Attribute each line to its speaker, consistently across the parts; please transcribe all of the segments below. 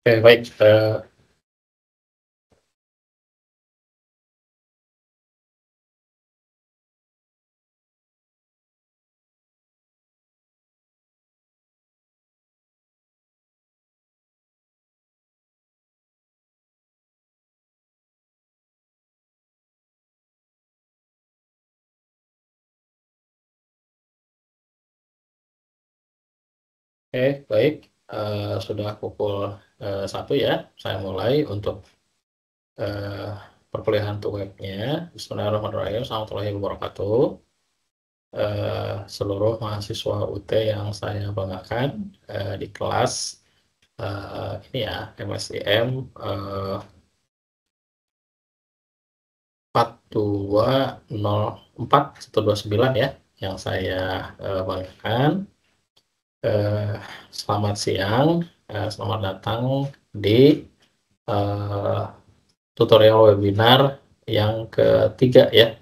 Speaker 1: Oke, baik. Oke, baik. Sudah pukul 1 ya. Saya mulai untuk eh, perkuliahan untuk webnya. Bismillahirrahmanirrahim. Assalamualaikum warahmatullahi wabarakatuh. Seluruh mahasiswa UT yang saya banggakan di kelas ini ya, MSIM 4204129 ya, yang saya banggakan. Selamat siang, selamat datang di tutorial webinar yang ketiga ya,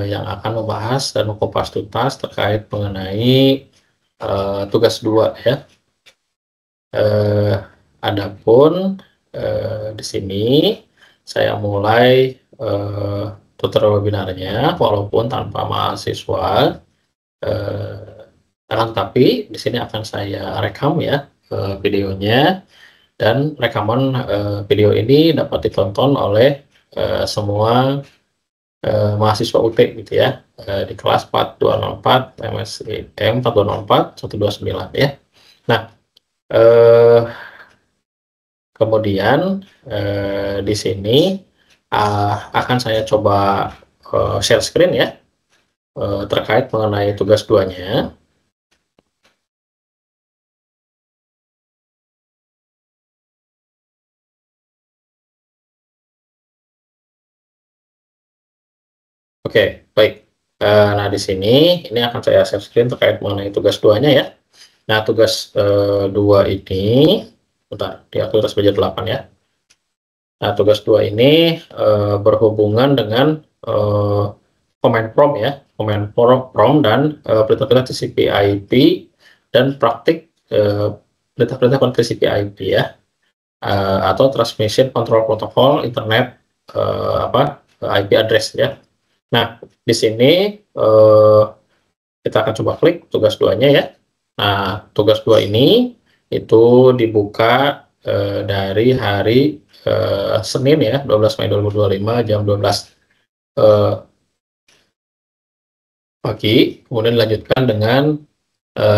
Speaker 1: yang akan membahas dan mengupas tuntas terkait mengenai tugas 2 ya. Adapun di sini saya mulai tutorial webinarnya walaupun tanpa mahasiswa, akan tetapi di sini akan saya rekam ya videonya, dan rekaman video ini dapat ditonton oleh semua mahasiswa UT gitu ya, di kelas 4204 MSIM 4204 129 ya. Nah, kemudian di sini akan saya coba share screen ya, terkait mengenai tugas 2-nya. Oke, baik. Nah, di sini ini akan saya share screen terkait mengenai tugas 2-nya ya. Nah, tugas 2 ini, bentar, di aktivitas belajar 8 ya. Nah, tugas 2 ini berhubungan dengan command prompt ya, command prompt dan perintah-perintah TCP/IP dan praktik perintah-perintah konflik TCP/IP ya, atau Transmission Control Protocol Internet IP address ya. Nah, di sini kita akan coba klik tugas 2-nya ya. Nah, tugas 2 ini itu dibuka dari hari Senin ya, 12 Mei 2025 jam 12 pagi, kemudian dilanjutkan dengan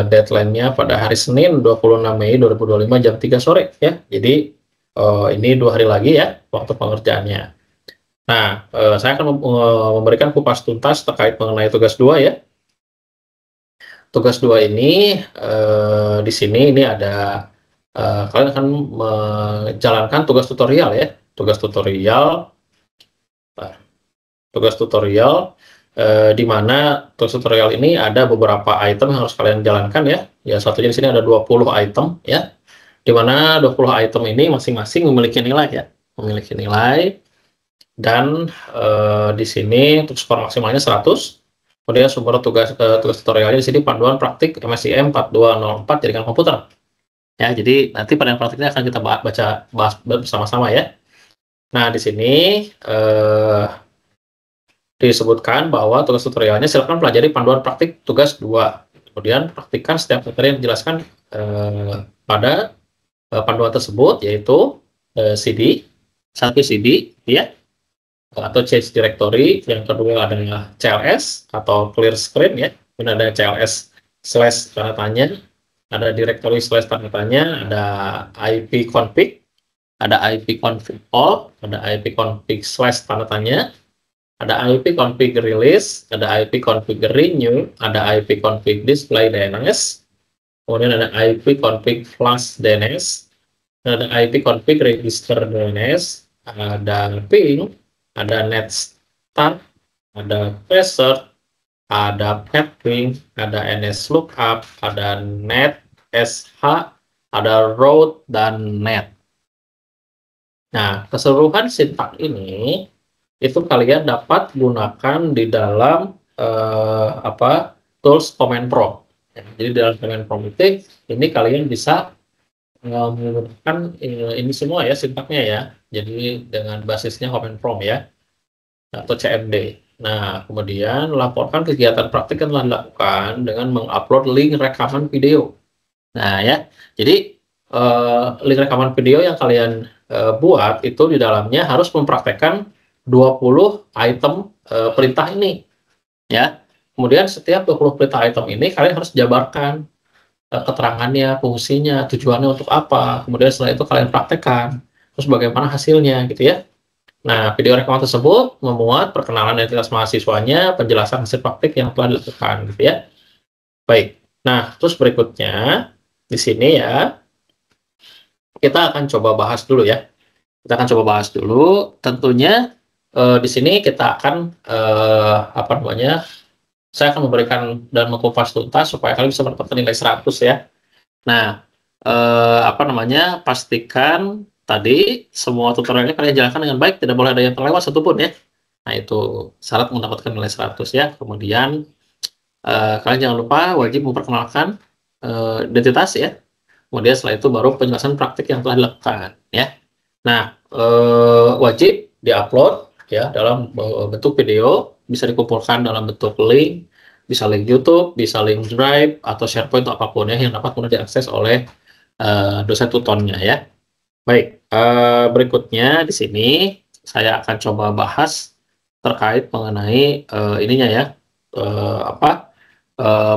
Speaker 1: deadline-nya pada hari Senin 26 Mei 2025 jam 3 sore ya. Jadi ini 2 hari lagi ya waktu pengerjaannya. Nah, saya akan memberikan kupas tuntas terkait mengenai tugas 2 ya. Tugas 2 ini di sini ini ada kalian akan menjalankan tugas tutorial ya. Tugas tutorial di mana tugas tutorial ini ada beberapa item yang harus kalian jalankan ya. Ya, satunya di sini ada 20 item ya. Di mana 20 item ini masing-masing memiliki nilai ya. Memiliki nilai, dan di sini untuk skor maksimalnya 100. Kemudian sumber tugas tutorialnya di sini panduan praktik MSIM 4204 jaringan komputer. Ya, jadi nanti pada yang praktiknya akan kita bahas bersama-sama ya. Nah, di sini disebutkan bahwa tugas tutorialnya silakan pelajari panduan praktik tugas 2. Kemudian praktikkan setiap materi yang dijelaskan pada panduan tersebut, yaitu CD, satu CD ya, atau change directory. Yang kedua adalah CLS atau clear screen ya. Ini ada CLS slash tanda tanya, ada directory slash tanda tanya, ada IP config, ada IP config all, ada IP config slash tanda tanya, ada IP config release, ada IP config renew, ada IP config display DNS, kemudian ada IP config flash DNS, ada IP config register DNS, ada ping, ada net start, ada password, ada pathing, ada NS lookup, ada net sh, ada route, dan net. Nah, keseluruhan sintak ini itu kalian dapat gunakan di dalam tools command prompt. Jadi dalam command prompt itu ini kalian bisa menggunakan ini semua ya sintaknya ya. Jadi dengan basisnya command prompt ya, atau CMD. Nah, kemudian laporkan kegiatan praktik yang telah dilakukan dengan mengupload link rekaman video. Nah ya, jadi link rekaman video yang kalian buat itu di dalamnya harus mempraktekkan 20 item perintah ini ya. Kemudian setiap 20 perintah item ini kalian harus jabarkan keterangannya, fungsinya, tujuannya untuk apa. Kemudian setelah itu kalian praktekkan, terus bagaimana hasilnya gitu ya. Nah, video rekaman tersebut memuat perkenalan identitas mahasiswanya, penjelasan hasil praktik yang telah dilakukan gitu ya. Baik. Nah, terus berikutnya di sini ya, kita akan coba bahas dulu ya. Kita akan coba bahas dulu. Tentunya di sini kita akan apa namanya? Saya akan memberikan dan mengkupas tuntas supaya kalian bisa mendapatkan nilai 100 ya. Nah, apa namanya? Pastikan tadi semua tutorialnya kalian jalankan dengan baik, tidak boleh ada yang terlewat satupun ya. Nah, itu syarat mendapatkan nilai 100 ya. Kemudian kalian jangan lupa wajib memperkenalkan identitas ya. Kemudian setelah itu baru penjelasan praktik yang telah dilakukan ya. Nah, wajib diupload ya dalam bentuk video, bisa dikumpulkan dalam bentuk link, bisa link YouTube, bisa link Drive atau SharePoint atau apapun ya yang dapat mudah diakses oleh dosen tutornya ya. Baik, berikutnya di sini saya akan coba bahas terkait mengenai ininya ya,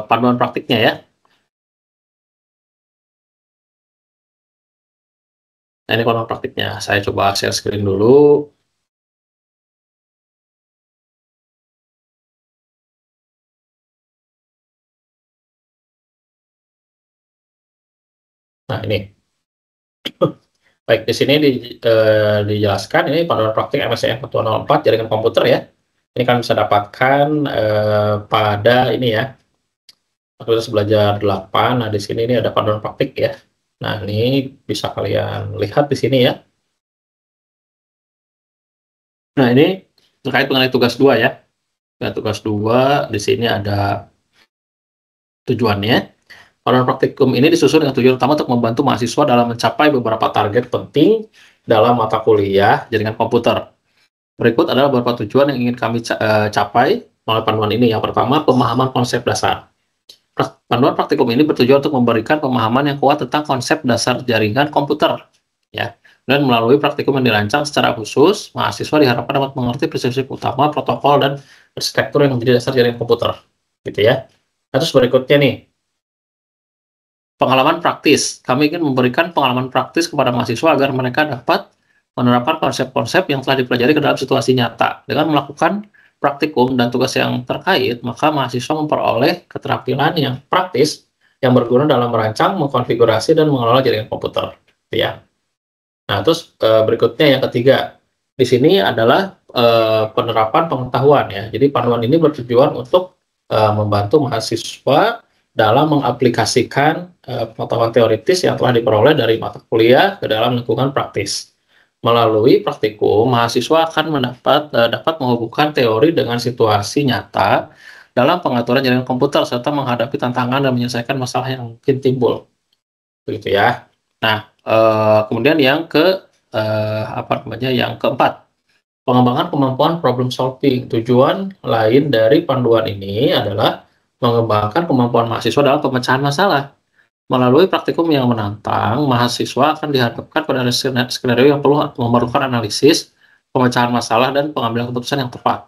Speaker 1: panduan praktiknya ya. Nah, ini panduan praktiknya. Saya coba share screen dulu. Nah, ini. Baik, di sini dijelaskan ini panduan praktik MSCM 404 jaringan komputer ya. Ini kan bisa dapatkan pada ini ya. Aktivitas belajar 8. Nah, di sini ini ada panduan praktik ya. Nah, ini bisa kalian lihat di sini ya. Nah, ini terkait mengenai tugas 2 ya. Nah, tugas 2 di sini ada tujuannya. Panduan praktikum ini disusun dengan tujuan utama untuk membantu mahasiswa dalam mencapai beberapa target penting dalam mata kuliah jaringan komputer. Berikut adalah beberapa tujuan yang ingin kami capai melalui panduan ini. Yang pertama, pemahaman konsep dasar. Panduan praktikum ini bertujuan untuk memberikan pemahaman yang kuat tentang konsep dasar jaringan komputer. Ya. Dan melalui praktikum yang dirancang secara khusus, mahasiswa diharapkan dapat mengerti prinsip utama, protokol, dan arsitektur yang menjadi dasar jaringan komputer. Gitu ya. Nah, terus berikutnya nih, pengalaman praktis. Kami ingin memberikan pengalaman praktis kepada mahasiswa agar mereka dapat menerapkan konsep-konsep yang telah dipelajari ke dalam situasi nyata. Dengan melakukan praktikum dan tugas yang terkait, maka mahasiswa memperoleh keterampilan yang praktis yang berguna dalam merancang, mengkonfigurasi, dan mengelola jaringan komputer. Ya. Nah, terus berikutnya yang ketiga. Di sini adalah penerapan pengetahuan ya. Jadi panduan ini bertujuan untuk membantu mahasiswa dalam mengaplikasikan pengetahuan teoritis yang telah diperoleh dari mata kuliah ke dalam lingkungan praktis. Melalui praktikum, mahasiswa akan dapat menghubungkan teori dengan situasi nyata dalam pengaturan jaringan komputer serta menghadapi tantangan dan menyelesaikan masalah yang mungkin timbul. Begitu ya. Nah, kemudian yang yang keempat, pengembangan kemampuan problem solving. Tujuan lain dari panduan ini adalah mengembangkan kemampuan mahasiswa dalam pemecahan masalah. Melalui praktikum yang menantang, mahasiswa akan dihadapkan pada skenario yang perlu memerlukan analisis, pemecahan masalah, dan pengambilan keputusan yang tepat.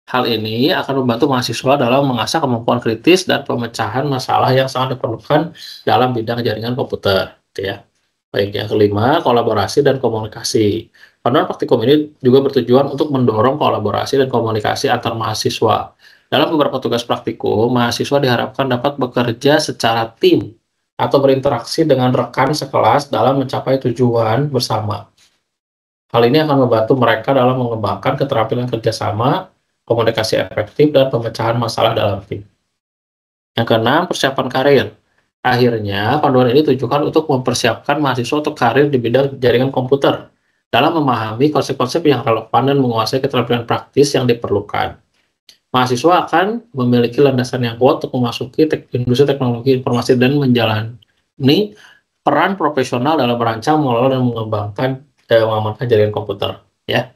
Speaker 1: Hal ini akan membantu mahasiswa dalam mengasah kemampuan kritis dan pemecahan masalah yang sangat diperlukan dalam bidang jaringan komputer. Ya. Baik, yang kelima, kolaborasi dan komunikasi. Panduan praktikum ini juga bertujuan untuk mendorong kolaborasi dan komunikasi antar mahasiswa. Dalam beberapa tugas praktikum, mahasiswa diharapkan dapat bekerja secara tim atau berinteraksi dengan rekan sekelas dalam mencapai tujuan bersama. Hal ini akan membantu mereka dalam mengembangkan keterampilan kerjasama, komunikasi efektif, dan pemecahan masalah dalam tim. Yang keenam, persiapan karir. Akhirnya, panduan ini ditujukan untuk mempersiapkan mahasiswa untuk karir di bidang jaringan komputer dalam memahami konsep-konsep yang relevan dan menguasai keterampilan praktis yang diperlukan. Mahasiswa akan memiliki landasan yang kuat untuk memasuki industri teknologi informasi dan menjalani peran profesional dalam merancang, mengelola, dan mengembangkan mengamankan jaringan komputer, ya.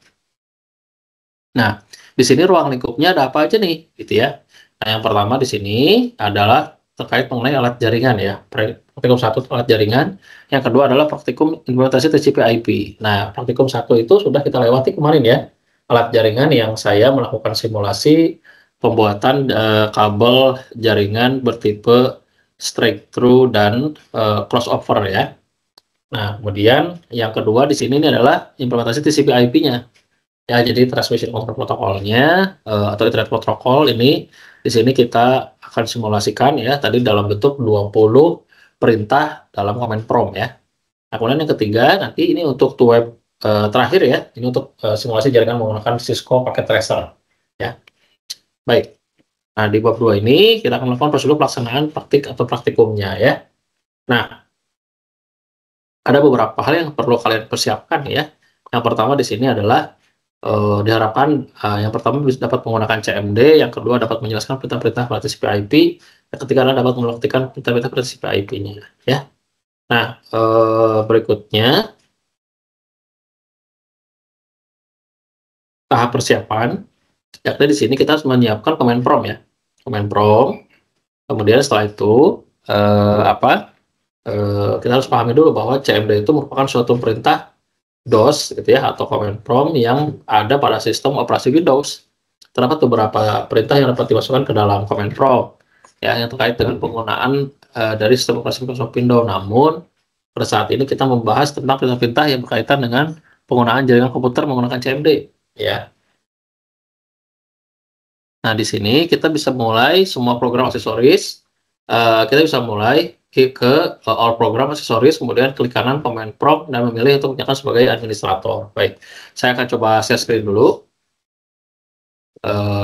Speaker 1: Nah, di sini ruang lingkupnya ada apa aja nih, gitu ya. Nah, yang pertama di sini adalah terkait mengenai alat jaringan ya. Praktikum 1 alat jaringan, yang kedua adalah praktikum implementasi TCP/IP. Nah, praktikum 1 itu sudah kita lewati kemarin ya. Alat jaringan yang saya melakukan simulasi pembuatan kabel jaringan bertipe straight through dan crossover ya. Nah, kemudian yang kedua di sini ini adalah implementasi TCP/IP-nya. Ya, jadi transmission control protokolnya atau Ethernet protokol ini di sini kita akan simulasikan ya tadi dalam bentuk 20 perintah dalam command prompt ya. Nah, kemudian yang ketiga nanti ini untuk web terakhir ya, ini untuk simulasi jaringan menggunakan Cisco Packet Tracer ya. Baik. Nah, di bab 2 ini kita akan melakukan prosedur pelaksanaan praktik atau praktikumnya ya. Nah, ada beberapa hal yang perlu kalian persiapkan ya. Yang pertama di sini adalah diharapkan yang pertama bisa dapat menggunakan CMD, yang kedua dapat menjelaskan perintah-perintah TCP/IP, yang ketiga adalah dapat melakukan perintah-perintah TCP/IP-nya ya. Nah, berikutnya tahap persiapan. Yakni di sini kita harus menyiapkan command prompt ya. Command prompt. Kemudian setelah itu kita harus pahami dulu bahwa CMD itu merupakan suatu perintah DOS gitu ya atau command prompt yang ada pada sistem operasi Windows. Terdapat beberapa perintah yang dapat dimasukkan ke dalam command prompt ya yang terkait dengan penggunaan dari sistem operasi Microsoft Windows. Namun pada saat ini kita membahas tentang perintah-perintah yang berkaitan dengan penggunaan jaringan komputer menggunakan CMD ya. Nah, di sini kita bisa mulai semua program aksesoris. Kita bisa mulai ke all program aksesoris, kemudian klik kanan command prompt dan memilih untuk menyalakan sebagai administrator. Baik, saya akan coba share screen dulu.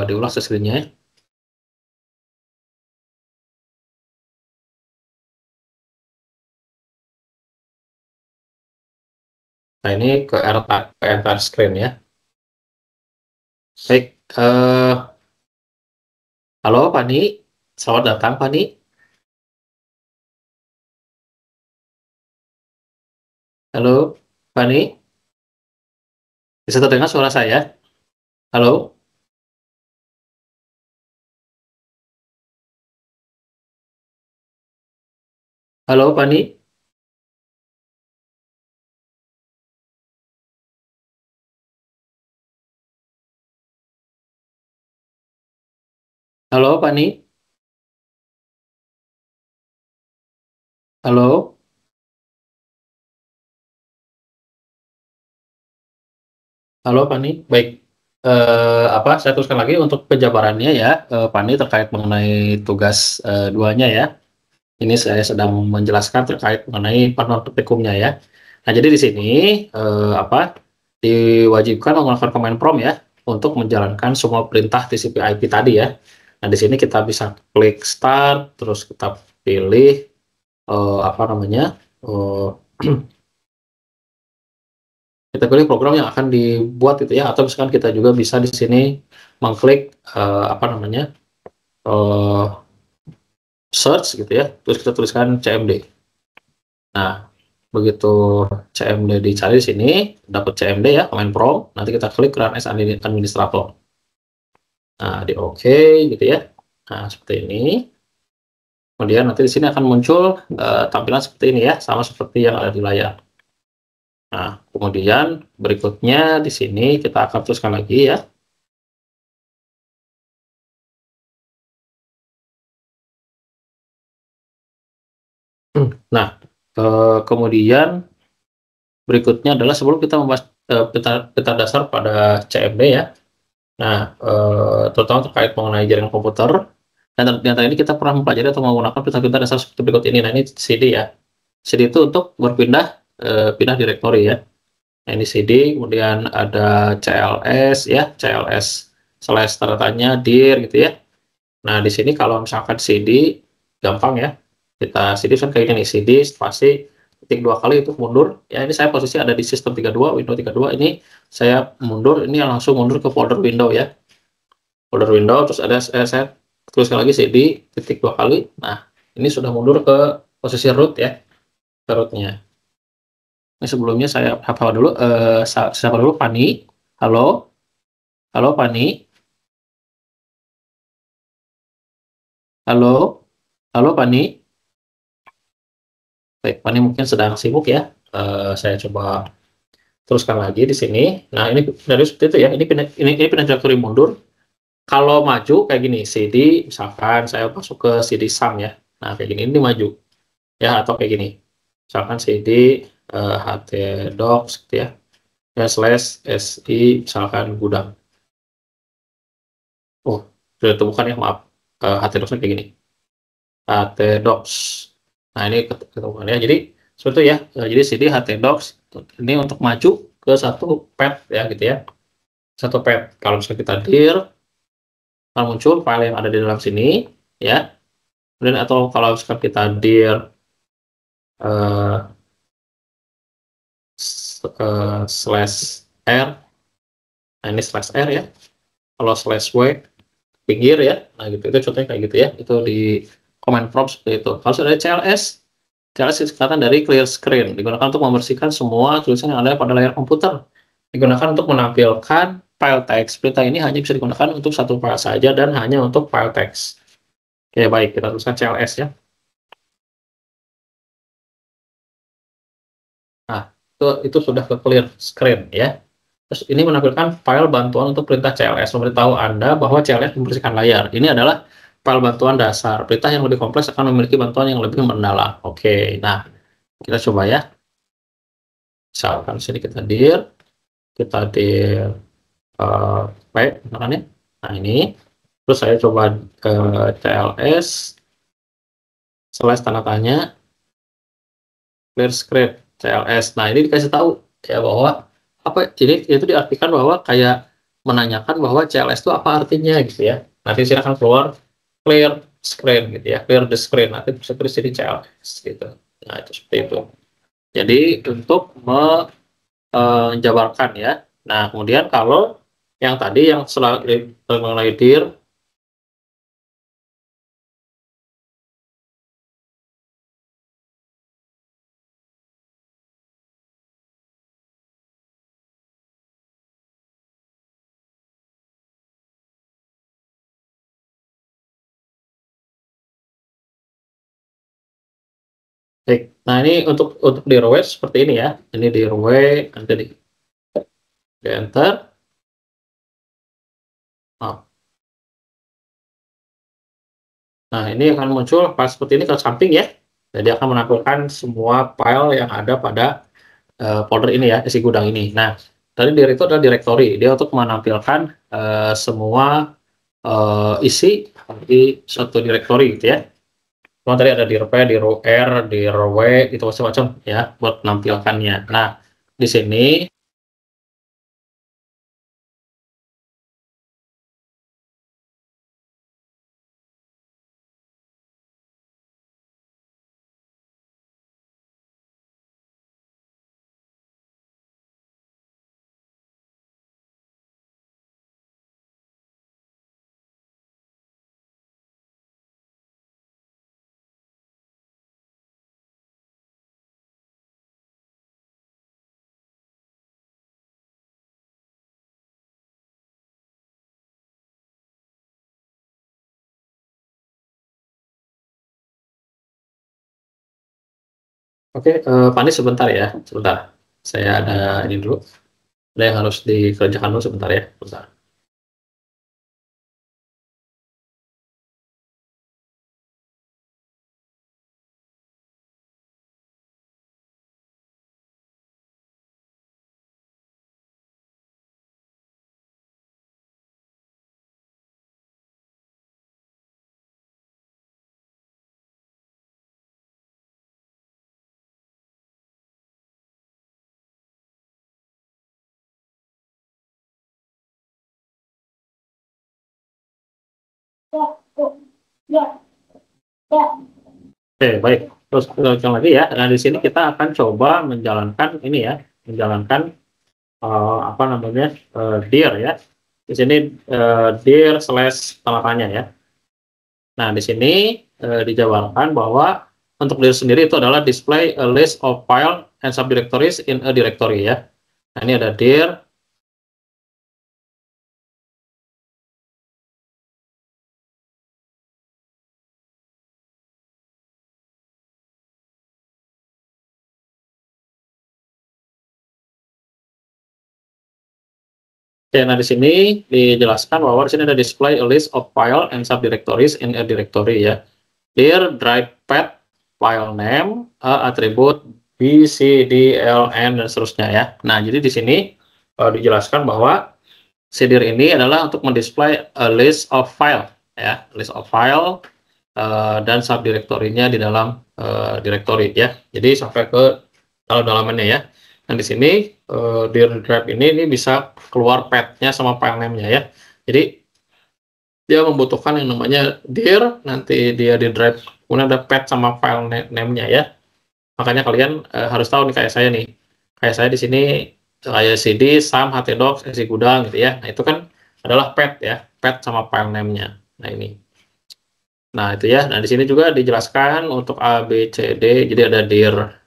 Speaker 1: Diulang share screen-nya. Nah, ini ke entire screen ya. Baik, halo Pani, selamat datang Pani. Halo Pani, bisa terdengar suara saya? Halo, halo Pani, halo Pani, halo, halo Pani. Baik, saya teruskan lagi untuk penjabarannya ya, Pani terkait mengenai tugas 2-nya ya. Ini saya sedang menjelaskan terkait mengenai panduan praktikumnya ya. Nah, jadi di sini diwajibkan menggunakan command prompt ya untuk menjalankan semua perintah TCP/IP tadi ya. Nah, di sini kita bisa klik start, terus kita pilih kita pilih program yang akan dibuat gitu ya, atau misalkan kita juga bisa di sini mengklik search gitu ya, terus kita tuliskan CMD. Nah, begitu CMD dicari di sini, dapat CMD ya, command prompt, nanti kita klik run as administrator. Nah, di OK gitu ya. Nah, seperti ini. Kemudian nanti di sini akan muncul tampilan seperti ini ya, sama seperti yang ada di layar. Nah, kemudian berikutnya di sini kita akan teruskan lagi ya. Nah, kemudian berikutnya adalah sebelum kita membahas peta dasar pada CMD ya. Nah, terutama terkait mengenai jaringan komputer. Dan di antara ini kita pernah mempelajari atau menggunakan perintah-perintah dasar seperti berikut ini. Nah, ini CD ya. CD itu untuk berpindah pindah direktori ya. Nah, ini CD, kemudian ada CLS ya, CLS slash tanda tanya dir gitu ya. Nah, di sini kalau misalkan CD gampang ya. Kita CD kan kayak ini nih, CD spasi ketik 2 kali itu mundur. Ya, ini saya posisi ada di sistem 32, Windows 32. Ini saya mundur, ini langsung mundur ke folder window ya. Folder window, terus ada saya tuliskan lagi CD ketik 2 kali. Nah, ini sudah mundur ke posisi root ya. rootnya. Ini sebelumnya saya hafal dulu, siapa dulu, Fani. Halo, halo Fani, halo, halo Fani. Baik, Fani mungkin sedang sibuk ya. Saya coba teruskan lagi di sini. Nah, ini dari seperti itu ya. Ini pindah trajektori mundur. Kalau maju kayak gini, CD misalkan saya masuk ke CD sum ya. Nah, kayak gini ini maju ya, atau kayak gini. Misalkan CD htdocs gitu ya. Ya slash si misalkan gudang. Oh, sudah ditemukan ya, maaf. htdocs kayak gini. htdocs. Nah, ini ketemukan ya. Jadi seperti itu ya. Jadi CD htdocs ini untuk maju ke satu path ya gitu ya. Satu path. Kalau misalnya kita dir, akan muncul file yang ada di dalam sini ya. Kemudian atau kalau misalkan kita dir slash r, nah ini slash r ya. Kalau slash w pinggir ya, nah gitu, itu contohnya kayak gitu ya. Itu di command prompt seperti itu. Kalau sudah ada CLS singkatan dari clear screen, digunakan untuk membersihkan semua tulisan yang ada pada layar komputer. Digunakan untuk menampilkan file teks. Perintah ini hanya bisa digunakan untuk satu file saja dan hanya untuk file teks. Oke, baik, kita tuliskan CLS ya. Nah, itu sudah ke clear screen ya. Terus ini menampilkan file bantuan untuk perintah CLS, memberitahu Anda bahwa CLS membersihkan layar. Ini adalah file bantuan dasar. Perintah yang lebih kompleks akan memiliki bantuan yang lebih mendalam. Oke, nah kita coba ya. Misalkan sini kita dir baik, misalkan ya. Nah ini, terus saya coba ke CLS slash tanda tanya clear script CLS. Nah ini dikasih tahu ya bahwa apa ini, itu diartikan bahwa kayak menanyakan bahwa CLS itu apa artinya gitu ya. Nanti silakan keluar clear screen gitu ya, clear the screen, nanti bisa tulis di CLS gitu. Nah itu seperti itu. Jadi untuk menjabarkan ya. Nah kemudian kalau yang tadi yang selalu mengenai dir, nah ini untuk di row seperti ini ya. Ini di row, nanti di enter. Nah ini akan muncul file seperti ini ke samping ya. Jadi akan menampilkan semua file yang ada pada folder ini ya, isi gudang ini. Nah tadi dir itu adalah directory. Dia untuk menampilkan semua isi di suatu directory gitu ya. Cuma tadi ada dir p, dir r, dir w, itu macam-macam ya buat menampilkannya. Nah di sini oke, Pani sebentar ya, sebentar. Saya ada ini dulu, ada yang harus dikerjakan dulu sebentar ya, sebentar. Oke, baik. Terus kita ulang lagi ya. Nah, di sini kita akan coba menjalankan ini ya, menjalankan apa namanya dir ya. Di sini dir slash tanda tanya ya. Nah, di sini dijabarkan bahwa untuk dir sendiri itu adalah display a list of file and subdirectories in a directory ya. Nah, ini ada dir. Oke, nah di sini dijelaskan bahwa di sini ada display a list of file and subdirectories in a directory ya. Dir drive path file name attribute B, C, D, L, N dan seterusnya ya. Nah, jadi di sini dijelaskan bahwa si dir ini adalah untuk mendisplay a list of file ya, list of file dan subdirektorinya di dalam directory ya. Jadi sampai ke dalam-dalamannya ya. Nah, di sini dir drive ini bisa keluar path-nya sama file name-nya ya. Jadi dia membutuhkan yang namanya dir, nanti dia di drive, kemudian ada path sama file name-nya ya. Makanya kalian harus tahu nih kayak saya nih. Kayak saya di sini kayak cd, sam, htdocs, esi gudang gitu ya. Nah, itu kan adalah path ya, path sama file name-nya. Nah, ini. Nah, itu ya. Nah, di sini juga dijelaskan untuk A, B, C, D. Jadi ada dir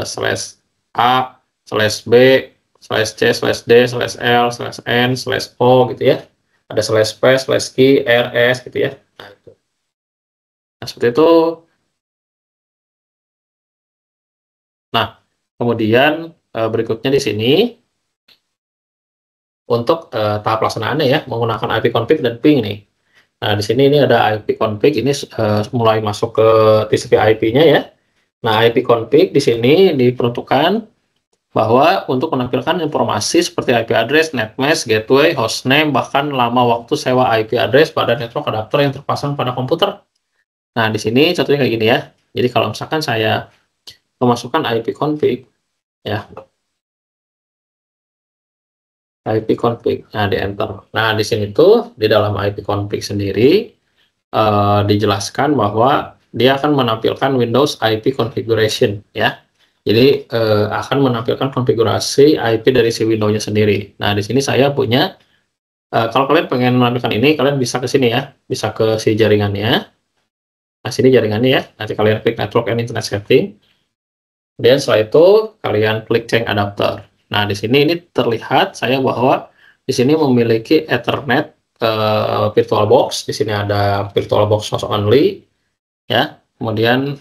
Speaker 1: slash A, slash B, slash C, slash D, slash L, slash N, slash O gitu ya. Ada slash P, slash Q, R, S gitu ya. Nah, itu. Nah, seperti itu. Nah, kemudian berikutnya di sini untuk tahap pelaksanaannya ya, menggunakan IP config dan ping nih. Nah, di sini ini ada IP config, ini mulai masuk ke TCP IP-nya ya. Nah, IP config di sini diperuntukkan bahwa untuk menampilkan informasi seperti IP address, netmask, gateway, hostname, bahkan lama waktu sewa IP address pada network adapter yang terpasang pada komputer. Nah, di sini contohnya kayak gini ya. Jadi kalau misalkan saya memasukkan IP config ya, IP config, nah di enter. Nah, di sini tuh di dalam IP config sendiri dijelaskan bahwa dia akan menampilkan Windows IP configuration ya. Jadi akan menampilkan konfigurasi IP dari si Windows-nya sendiri. Nah, di sini saya punya kalau kalian pengen menampilkan ini, kalian bisa ke sini ya, bisa ke si jaringannya. Nah, sini jaringannya ya. Nanti kalian klik Network and Internet Setting. Dan setelah itu kalian klik Change Adapter. Nah, di sini ini terlihat saya bahwa di sini memiliki Ethernet VirtualBox. Di sini ada VirtualBox host only ya. Kemudian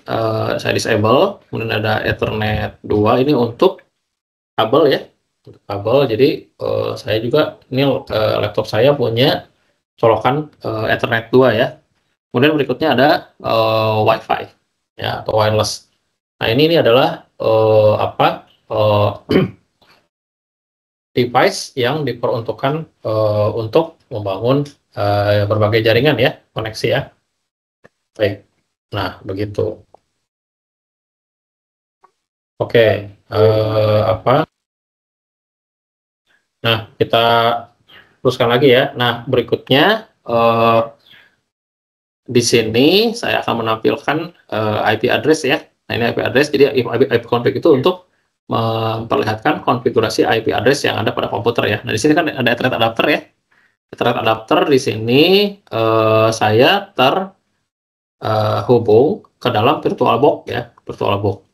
Speaker 1: saya disable. Kemudian ada Ethernet 2 ini untuk kabel ya. Untuk kabel. Jadi saya juga ini laptop saya punya colokan Ethernet 2 ya. Kemudian berikutnya ada Wi-Fi ya atau wireless. Nah, ini adalah device yang diperuntukkan untuk membangun berbagai jaringan ya, koneksi ya. Baik. Nah, begitu. Oke, Nah, kita teruskan lagi ya. Nah, berikutnya di sini saya akan menampilkan IP address ya. Nah, ini IP address. Jadi IP config itu untuk memperlihatkan konfigurasi IP address yang ada pada komputer ya. Nah, di sini kan ada Ethernet adapter ya. Ethernet adapter di sini saya terhubung ke dalam VirtualBox ya, VirtualBox.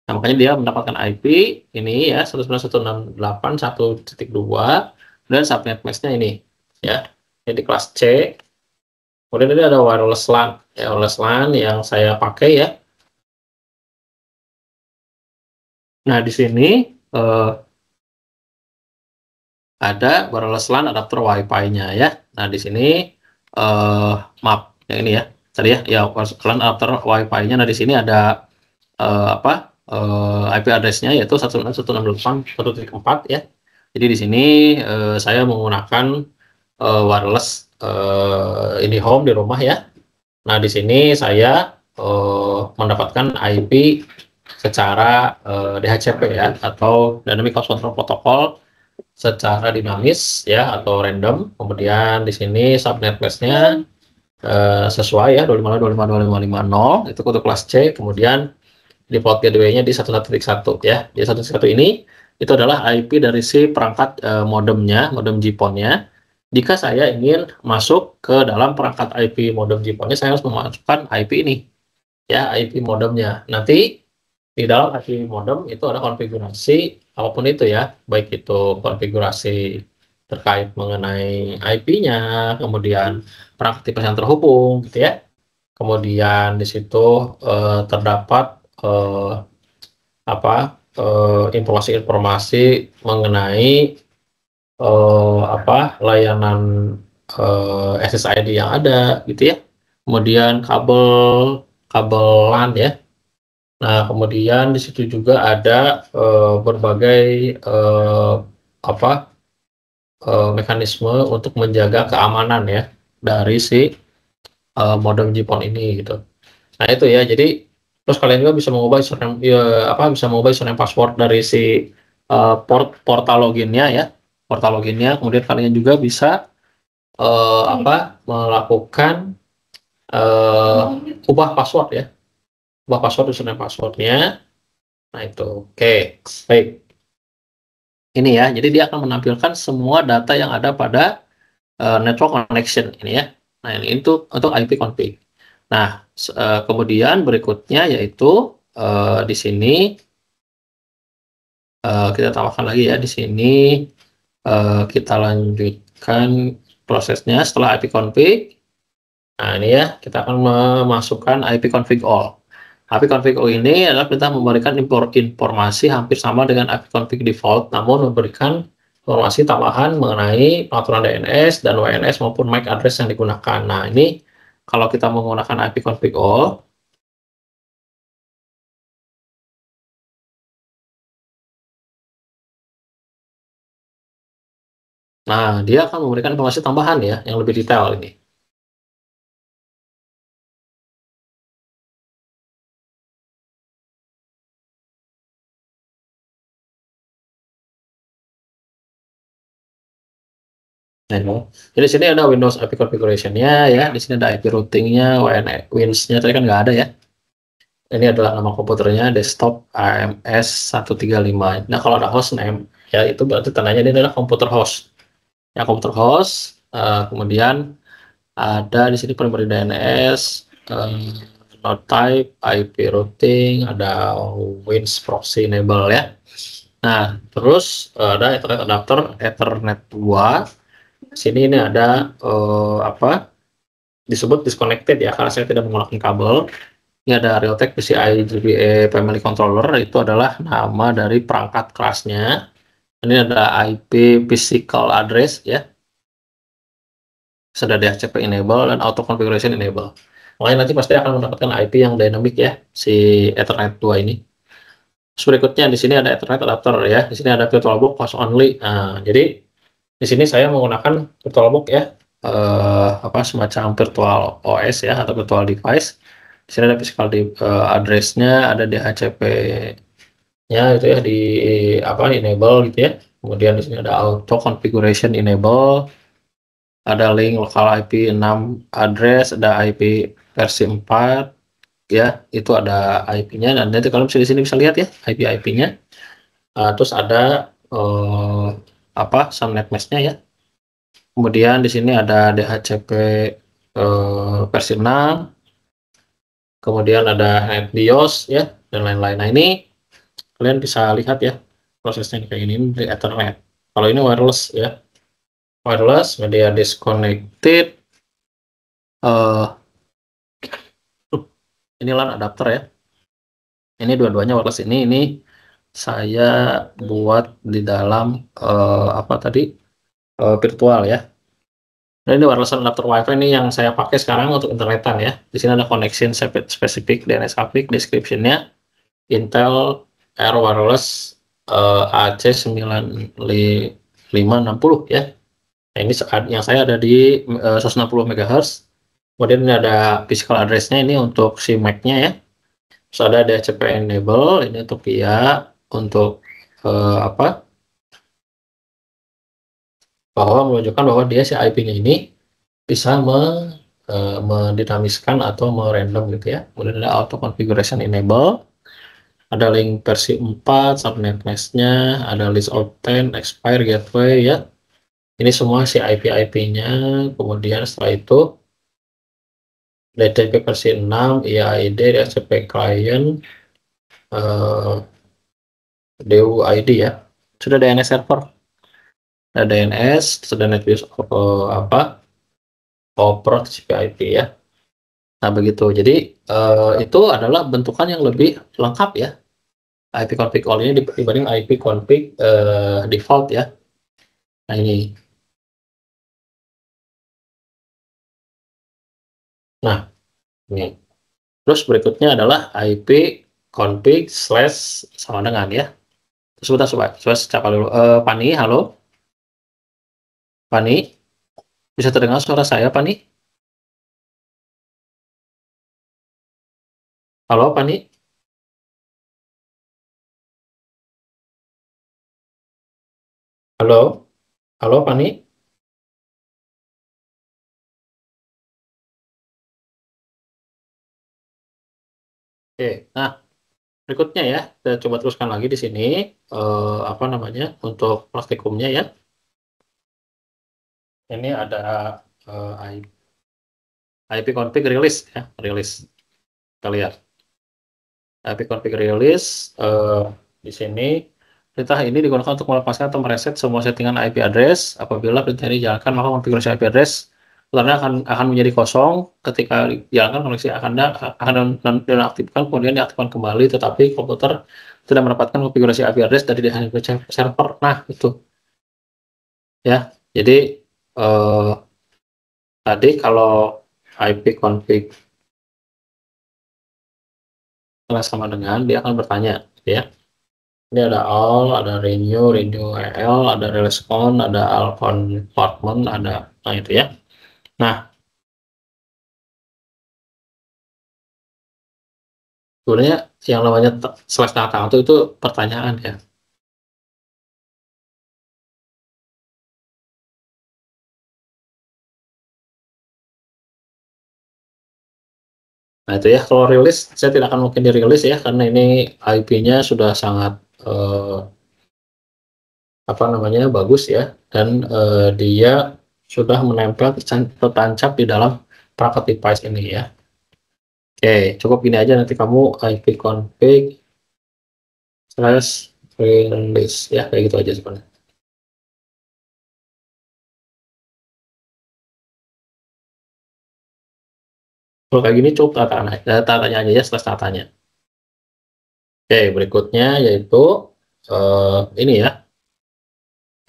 Speaker 1: Nah, makanya dia mendapatkan IP ini ya 192.168.1.2 dan subnet mask-nya ini ya. Ini di kelas C. Kemudian ini ada wireless LAN, ya, wireless LAN yang saya pakai ya. Nah, di sini ada wireless LAN adapter Wi-Fi-nya ya. Nah, di sini map yang ini ya. Tadi ya wireless LAN adapter Wi-Fi-nya. Nah, di sini ada IP address-nya yaitu 192.168.1.4 ya. Jadi di sini saya menggunakan wireless ini home di rumah ya. Nah, di sini saya mendapatkan IP secara DHCP ya atau Dynamic Host Control Protocol secara dinamis ya atau random. Kemudian di sini subnet mask-nya sesuai ya 255.255.250 itu untuk kelas C. Kemudian default gateway-nya di 1.1 ya. Di 1.1 ini itu adalah IP dari si perangkat modemnya, modem GPON-nya. Jika saya ingin masuk ke dalam perangkat IP modem GPON-nya, saya harus memasukkan IP ini. ya IP modemnya. Nanti di dalam IP modem itu ada konfigurasi apapun itu ya, baik itu konfigurasi terkait mengenai IP-nya, kemudian perangkat tipe yang terhubung gitu ya. Kemudian di situ terdapat informasi-informasi mengenai layanan SSID yang ada gitu ya. Kemudian kabel kabel LAN ya. Nah, kemudian di situ juga ada berbagai mekanisme untuk menjaga keamanan ya dari si modem GPON ini gitu. Nah, itu ya. Jadi terus kalian juga bisa mengubah username bisa mengubah username password dari si portal loginnya ya. Portal loginnya, kemudian kalian juga bisa melakukan ubah password ya. Ubah password username passwordnya. Nah, itu. Oke, baik. Ini ya, jadi dia akan menampilkan semua data yang ada pada network connection ini ya. Nah, ini itu untuk IP config. Nah, kemudian berikutnya yaitu di sini kita tambahkan lagi ya, di sini kita lanjutkan prosesnya setelah IP config. Nah, ini ya, kita akan memasukkan IP config all. IP config all ini adalah perintah memberikan informasi hampir sama dengan IP config default, namun memberikan informasi tambahan mengenai pengaturan DNS dan WNS maupun MAC address yang digunakan. Nah, ini kalau kita menggunakan IP config all, nah dia akan memberikan informasi tambahan ya, yang lebih detail ini. Nah, jadi di sini ada Windows IP configuration-nya ya, di sini ada IP routing-nya, WINS-nya tadi kan nggak ada ya. Ini adalah nama komputernya, desktop AMS 135. Nah, kalau ada host name, ya itu berarti tandanya ini adalah komputer host. Ya, komputer host, kemudian ada di sini primary DNS, node type, IP routing, ada WINS proxy enable ya. Nah, terus ada Ethernet adapter Ethernet 2. Sini ini ada disebut disconnected ya, karena saya tidak menggunakan kabel. Ini ada Realtek PCI GBA Family Controller, itu adalah nama dari perangkat kelasnya. Ini ada IP physical address ya. Sudah DHCP enable dan auto configuration enable. Makanya nanti pasti akan mendapatkan IP yang dynamic ya, si Ethernet 2 ini. Terus berikutnya di sini ada Ethernet adapter ya. Di sini ada VirtualBox host only. Nah, jadi di sini saya menggunakan VirtualBox ya, semacam virtual OS ya atau virtual device. Di sini ada physical address-nya, ada DHCP-nya itu ya di enable gitu ya. Kemudian di sini ada auto configuration enable, ada link local IP 6 address, ada IP versi 4 ya, itu ada IP-nya dan nanti kalian bisa di sini bisa lihat ya IP-IP-nya. Terus ada subnet mesh-nya ya. Kemudian di sini ada DHCP versi 6. Kemudian ada NetBIOS ya dan lain-lain. Nah, ini kalian bisa lihat ya prosesnya kayak gini dari Ethernet. Kalau ini wireless ya, wireless media disconnected. Ini LAN adapter ya. Ini dua-duanya wireless ini saya buat di dalam virtual ya. Nah, ini wireless adapter WiFi ini yang saya pakai sekarang untuk internetan ya. Di sini ada connection spesifik DNS traffic, description-nya Intel Air Wireless AC9560 ya. Nah, ini yang saya ada di 160 MHz. Kemudian ini ada physical address-nya ini untuk si MAC-nya ya. Terus ada DHCP enable ini untuk dia untuk bahwa menunjukkan bahwa dia si IP-nya ini bisa mendinamiskan atau merandom gitu ya. Kemudian ada auto configuration enable, ada link versi 4, subnet mesh-nya, ada list of 10, expire gateway ya. Ini semua si IP-IP-nya. Kemudian setelah itu DTP versi 6, IAID, DHCP client, DUID ya. Sudah DNS server, ada DNS, sudah NetBIOS Opera TCP IP ya. Nah begitu. Jadi itu adalah bentukan yang lebih lengkap ya. IP config all ini dibanding IP config default ya. Nah ini. Nah ini. Terus berikutnya adalah IP config slash sama dengan ya. Sebentar coba capa dulu. Pani, halo. Pani, bisa terdengar suara saya Pani? Halo Pani. Halo. Halo Pani. Oke. Nah, berikutnya ya, kita coba teruskan lagi di sini apa namanya untuk praktikumnya ya. Ini ada IP config release ya, release. Kita lihat IP config release di sini perintah ini digunakan untuk melepaskan atau mereset semua settingan IP address. Apabila perintah ini dijalankan, maka konfigurasi IP address sebenarnya akan menjadi kosong. Ketika dijalankan, koneksi akan dinonaktifkan, kemudian diaktifkan kembali, tetapi komputer tidak mendapatkan konfigurasi IP address dari DHCP server. Nah, itu ya. Jadi tadi kalau IP config sama dengan, dia akan bertanya, ya. Ini ada all, ada renew AL, ada release on, ada all compartment, ada, nah itu ya. Nah, sebenarnya yang namanya slash data itu pertanyaan ya. Nah itu ya, kalau rilis saya tidak akan mungkin dirilis ya, karena ini IP-nya sudah sangat apa namanya bagus ya, dan dia sudah menempel tertancap di dalam perangkat device ini ya. Oke, cukup gini aja, nanti kamu IP config slash release ya, kayak gitu aja sebenarnya. Kalau kayak gini cukup tatanya aja ya, slash tatanya. Oke, berikutnya yaitu ini ya,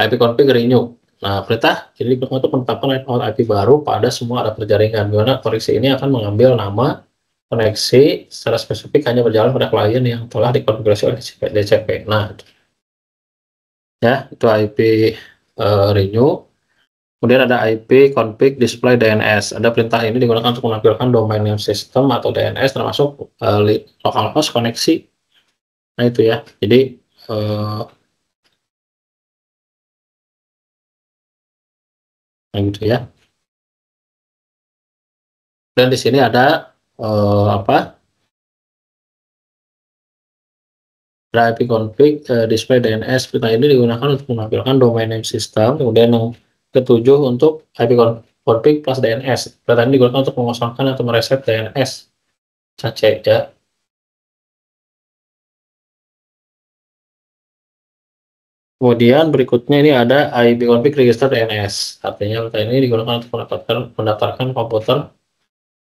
Speaker 1: IP config renew. Nah, perintah ini digunakan untuk menetapkan IP baru pada semua adapter jaringan, di mana koneksi ini akan mengambil nama koneksi secara spesifik hanya berjalan pada klien yang telah dikonfigurasi oleh DCP. Nah, ya itu IP renew. Kemudian ada IP config display DNS. Ada perintah ini digunakan untuk menampilkan domain name system atau DNS termasuk localhost koneksi. Nah itu ya. Jadi nah gitu ya. Dan di sini ada apa? IP config display DNS. Perintah ini digunakan untuk menampilkan domain name system. Kemudian yang ketujuh untuk IP config plus DNS. Perintah ini digunakan untuk mengosongkan atau mereset DNS. Saja ya. Kemudian berikutnya ini ada IP config register DNS. Artinya perintah ini digunakan untuk mendaftarkan komputer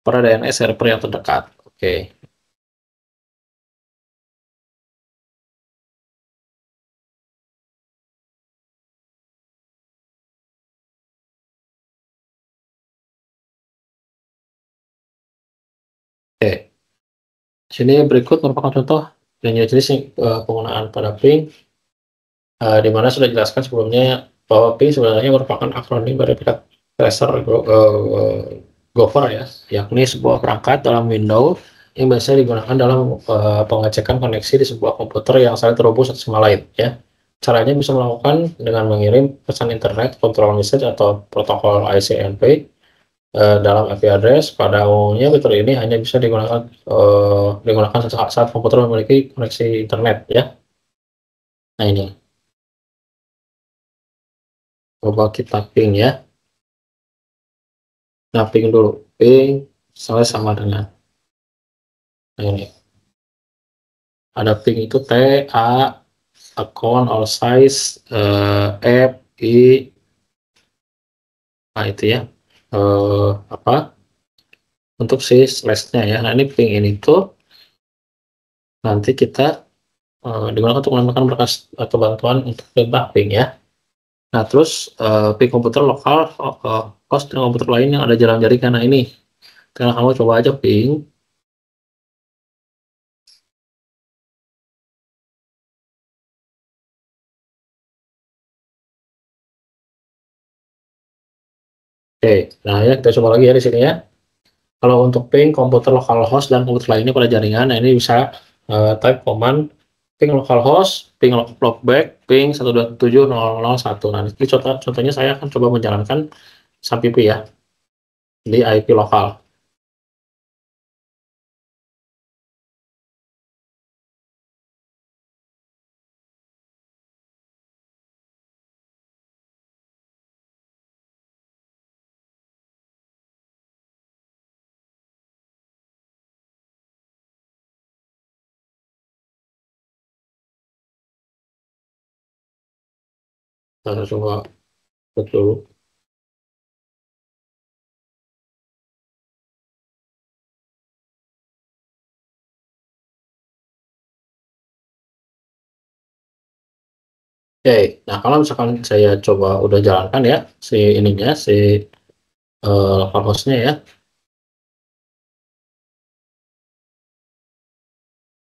Speaker 1: pada DNS server yang terdekat. Oke. Oke. Sini berikut merupakan contoh dan jenis penggunaan pada ping, di mana sudah dijelaskan sebelumnya bahwa ping sebenarnya merupakan akronim dari tracer Gopher ya, yakni sebuah perangkat dalam Windows yang biasanya digunakan dalam pengecekan koneksi di sebuah komputer yang saling terhubung satu sama lain ya. Caranya bisa melakukan dengan mengirim pesan internet, control message atau protokol ICMP dalam IP address. Pada umumnya fitur ini hanya bisa digunakan saat komputer memiliki koneksi internet ya. Nah ini, coba kita ping ya. Nah ping dulu, ping misalnya sama dengan ini. Ada ping itu T, A, account, all size, app, I, nah itu ya, apa, untuk si slash-nya ya. Nah ini ping ini tuh nanti kita digunakan untuk menambahkan berkas atau bantuan untuk perintah ping ya. Nah terus ping komputer lokal, host dan komputer lain yang ada jalan jaringan. Nah ini, karena kamu coba aja ping. Oke, nah ya kita coba lagi ya di sini ya. Kalau untuk ping komputer localhost dan komputer lainnya pada jaringan, nah ini bisa type command ping localhost, ping logback, ping 127.0.0.1. Nah, ini contohnya saya akan coba menjalankan SAPIP ya di IP lokal. Saya coba betul. Oke, nah kalau misalkan saya coba udah jalankan ya si ininya si localhostnya ya,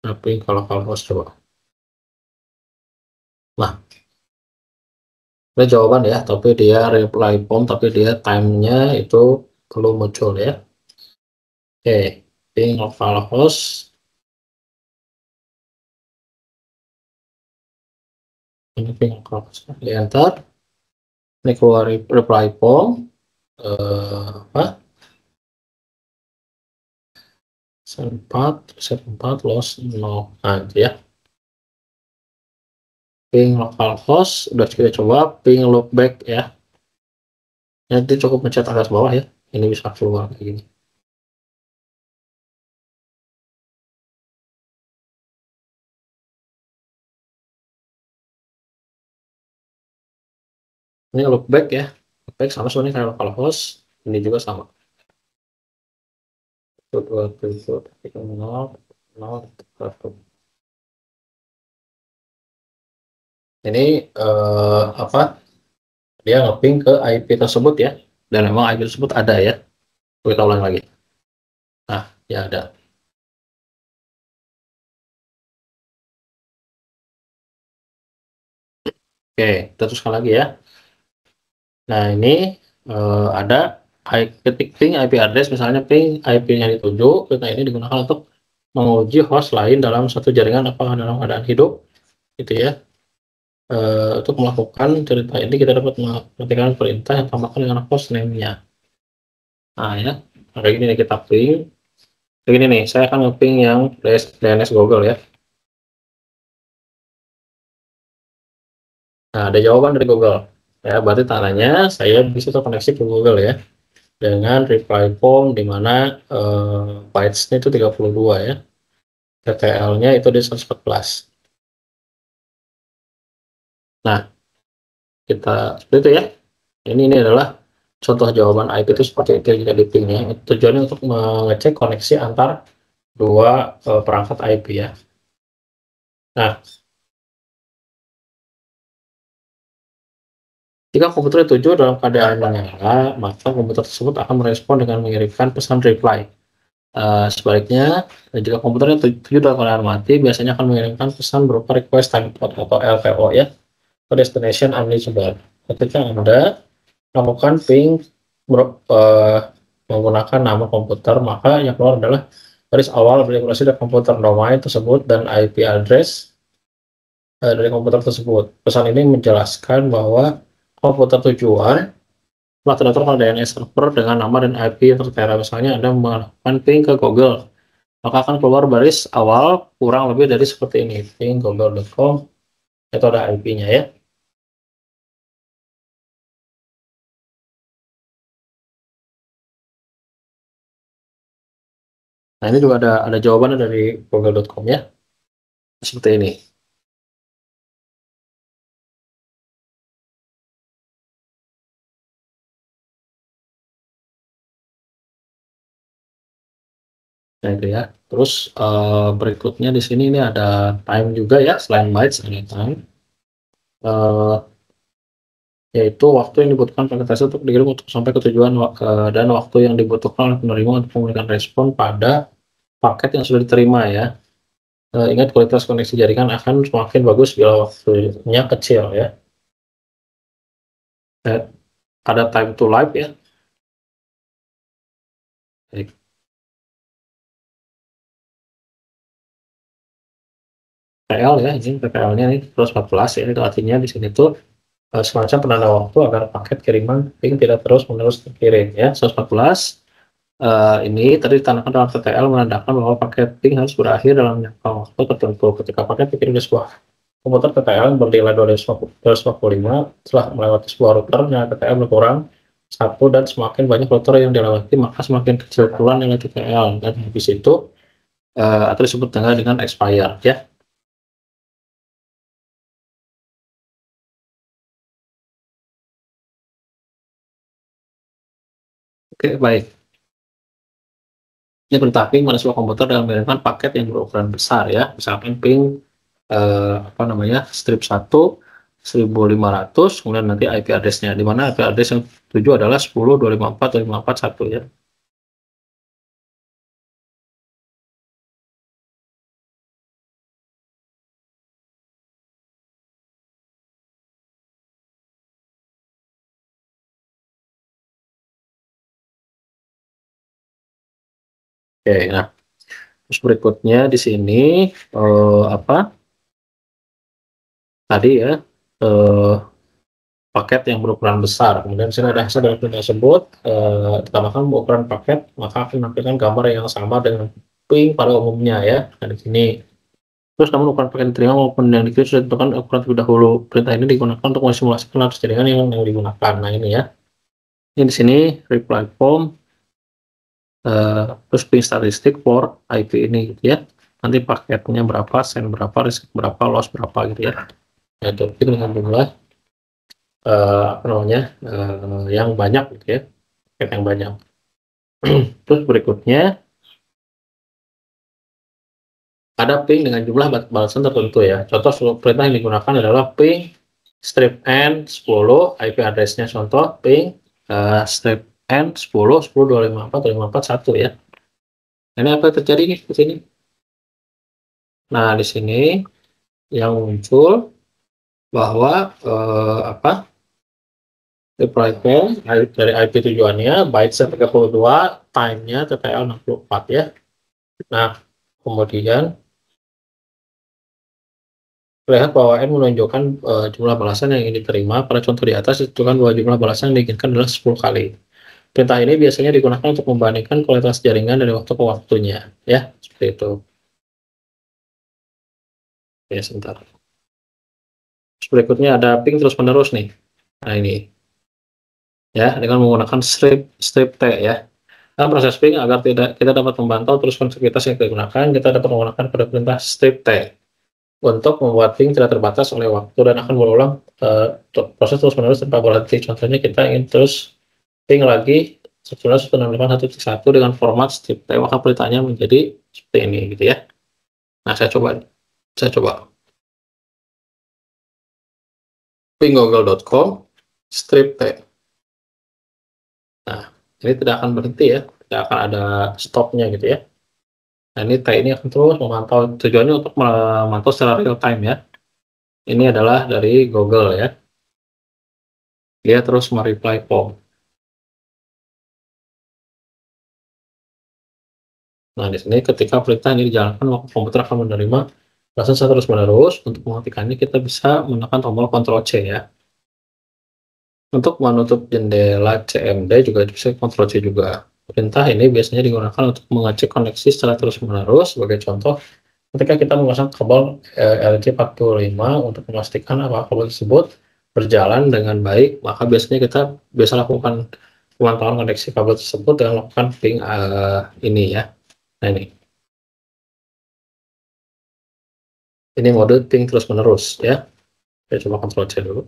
Speaker 1: tapi kalau localhost coba. Nah, ini jawaban ya, tapi dia reply form, tapi dia time-nya itu belum muncul ya. Oke, ping localhost, ini ping localhost, di enter, ini keluar reply form, apa, set 4, loss 0, nah itu ya. Ping localhost, udah kita coba, ping loopback ya, nanti cukup mencet atas bawah ya, ini bisa keluar kayak gini. Ini loopback ya, loopback sama sebenarnya kayak localhost, ini juga sama. 127.0.0.1. Ini apa, dia ngeping ke IP tersebut ya, dan memang IP tersebut ada ya, kita ulang lagi. Nah ya ada. Oke, kita teruskan lagi ya. Nah ini ada ketik ping IP address, misalnya ping IP-nya dituju, nah ini digunakan untuk menguji host lain dalam satu jaringan apakah dalam keadaan hidup gitu ya. Untuk melakukan cerita ini kita dapat mengetikkan perintah yang tambahkan dengan host name-nya. Nah ya, kayak gini nih kita ping. Kayak gini nih, saya akan ngeping yang DNS Google ya. Nah, ada jawaban dari Google. Ya, berarti tandanya saya bisa terkoneksi ke Google ya. Dengan reply form di mana bytes-nya itu 32 ya. TTL-nya itu di 114. Nah, kita seperti itu ya. Ini adalah contoh jawaban IP itu seperti itu jadi pingnya. Tujuannya untuk mengecek koneksi antar dua perangkat IP ya. Nah, jika komputer dituju dalam keadaan menyala, maka komputer tersebut akan merespon dengan mengirimkan pesan reply. Sebaliknya, jika komputernya tujuh dalam keadaan mati, biasanya akan mengirimkan pesan berupa request time out atau LTO ya, ke destination unreachable. Ketika Anda melakukan ping menggunakan nama komputer, maka yang keluar adalah garis awal verifikasi dari komputer domain tersebut dan IP address dari komputer tersebut. Pesan ini menjelaskan bahwa komputer tujuan telah terdaftar pada DNS server dengan nama dan IP yang tertera. Misalnya Anda melakukan ping ke Google, maka akan keluar baris awal kurang lebih dari seperti ini, ping google.com, itu ada IP-nya ya. Nah, ini juga ada jawabannya dari google.com ya. Seperti ini. Nah, itu ya. Terus berikutnya di sini ini ada time juga ya, selain bytes ada time. Yaitu waktu yang dibutuhkan paket tersebut untuk dikirim untuk sampai ke tujuan dan waktu yang dibutuhkan oleh penerima untuk memberikan respon pada paket yang sudah diterima ya. Ingat kualitas koneksi jaringan akan semakin bagus bila waktunya kecil ya. Ada time to live ya. Baik. PL ya, ini PPL-nya ini 114 ya, itu artinya di sini tuh semacam penanda waktu agar paket kiriman ping tidak terus-menerus terkirim ya. 114 ini tadi ditandakan dalam TTL menandakan bahwa paket ping harus berakhir dalam jangka waktu tertentu. Ketika paket dikirim ke sebuah komputer TTL yang bernilai 255 setelah melewati sebuah router, nilai TTL berkurang 1 dan semakin banyak router yang dilewati maka semakin kecil pula nilai TTL dan habis itu atau disebut dengan expired ya. Oke, baik. Ini perintah ping pada sebuah komputer dengan mengirimkan paket yang berukuran besar ya, misalkan ping apa namanya strip 1 1500, kemudian nanti IP address-nya, di mana IP address yang tuju adalah 10.254.254.1 ya. Oke, nah terus berikutnya di sini apa tadi ya eh, paket yang berukuran besar, kemudian sini ada hasil dari perintah tersebut ditambahkan ukuran paket maka akan menampilkan gambar yang sama dengan ping pada umumnya ya. Nah di sini terus namun ukuran paket diterima maupun yang dikirim sudah ditentukan ukuran terlebih dahulu. Perintah ini digunakan untuk mensimulasikan latas jaringan yang digunakan. Nah ini ya, ini di sini reply form terus ping statistik for IP ini gitu ya. Nanti paketnya berapa, send berapa, receive berapa, loss berapa gitu ya. Yaitu ping dengan jumlah apa namanya yang banyak gitu ya, paket yang banyak. Terus berikutnya ada ping dengan jumlah balasan tertentu ya. Contoh perintah yang digunakan adalah ping strip n 10 IP address-nya, contoh ping strip n 10 10 254 254 1 ya. Ini apa yang terjadi nih di sini? Nah di sini yang muncul bahwa apa reply call dari IP tujuannya bytes 32, time-nya TTL 64 ya. Nah kemudian terlihat bahwa N menunjukkan jumlah balasan yang ingin diterima. Pada contoh di atas ditentukan bahwa jumlah balasan yang diinginkan adalah 10 kali. Perintah ini biasanya digunakan untuk membandingkan kualitas jaringan dari waktu ke waktunya ya, seperti itu. Ya sebentar. Terus berikutnya ada ping terus menerus nih. Nah ini ya, dengan menggunakan strip T ya. Dalam proses ping agar tidak kita dapat memantau terus konektivitas yang digunakan, kita dapat menggunakan pada perintah strip T untuk membuat ping tidak terbatas oleh waktu dan akan berulang proses terus menerus tanpa berhenti. Contohnya kita ingin terus ping lagi 11.168.1.1 dengan format strip T, maka perintahnya menjadi seperti ini gitu ya. Nah saya coba ping google.com strip T. Nah ini tidak akan berhenti ya, tidak akan ada stopnya gitu ya. Nah ini T ini akan terus memantau, tujuannya untuk memantau secara real time ya. Ini adalah dari Google ya, dia terus mereply form. Nah di sini ketika perintah ini dijalankan maka komputer akan menerima balasan terus menerus. Untuk menghentikannya kita bisa menekan tombol Ctrl C ya. Untuk menutup jendela CMD juga bisa Ctrl C juga. Perintah ini biasanya digunakan untuk mengecek koneksi secara terus menerus. Sebagai contoh, ketika kita memasang kabel LG45 untuk memastikan apakah kabel tersebut berjalan dengan baik, maka biasanya kita biasa lakukan pemantauan koneksi kabel tersebut dengan melakukan ping ini ya. Nah ini mode ping terus menerus ya. Saya coba Ctrl C dulu.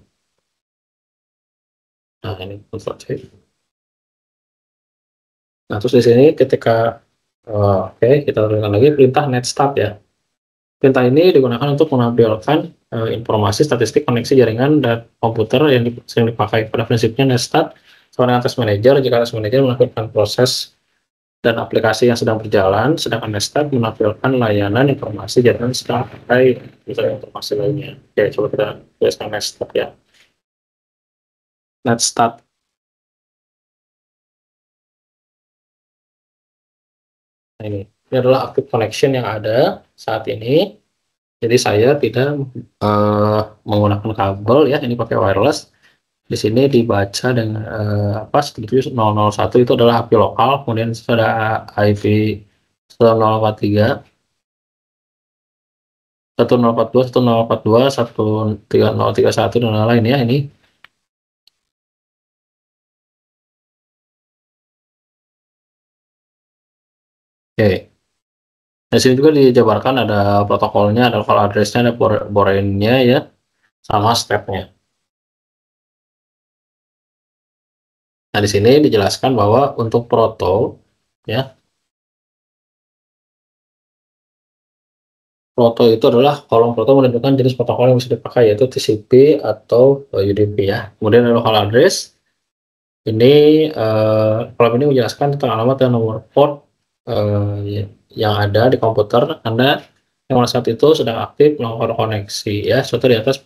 Speaker 1: Nah ini Ctrl C. Nah terus di sini ketika oke, kita tuliskan lagi perintah net start ya. Perintah ini digunakan untuk menampilkan informasi statistik koneksi jaringan dan komputer yang sering dipakai. Pada prinsipnya net start sama dengan task manager. Jika task manager melakukan proses dan aplikasi yang sedang berjalan, sedangkan Netstat menampilkan layanan informasi jaringan sedang pakai misalnya informasi lainnya. Oke, coba kita tuliskan Netstat ya. Netstat. Nah, ini adalah active connection yang ada saat ini. Jadi saya tidak menggunakan kabel ya, ini pakai wireless. Di sini dibaca dengan apa? 001 itu adalah IP lokal, kemudian ada IP 1043. 1042, 1042, 13031 dan lain-lain ya ini. Oke. Di sini juga dijabarkan ada protokolnya, ada file address-nya, ada borainnya ya, sama step-nya. Nah, di sini dijelaskan bahwa untuk proto ya, proto itu adalah kolom proto menentukan jenis protokol yang bisa dipakai yaitu TCP atau UDP ya. Kemudian ada file address. Ini kolom ini menjelaskan tentang alamat dan nomor port yang ada di komputer Anda yang pada saat itu sedang aktif melakukan koneksi ya. Contoh di atas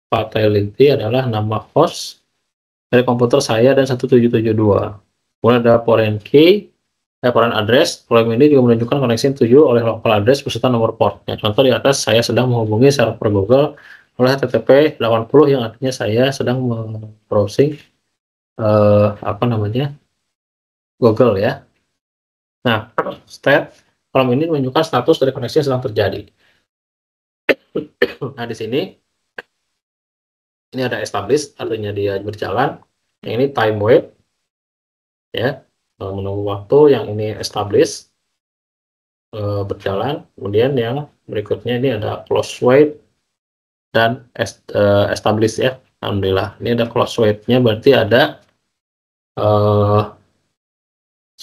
Speaker 1: fatality adalah nama host dari komputer saya dan 1772. Kemudian ada foreign key, foreign address. Kolom ini juga menunjukkan koneksi yang dituju oleh local address beserta nomor portnya. Contoh di atas saya sedang menghubungi server Google oleh HTTP 80 yang artinya saya sedang browsing apa namanya Google ya. Nah, state kolom ini menunjukkan status dari koneksi yang sedang terjadi. Nah, di sini ini ada establish, artinya dia berjalan. Yang ini time wait, ya, menunggu waktu. Yang ini establish, berjalan. Kemudian yang berikutnya ini ada close wait dan establish ya. Alhamdulillah, ini ada close wait-nya, berarti ada 1,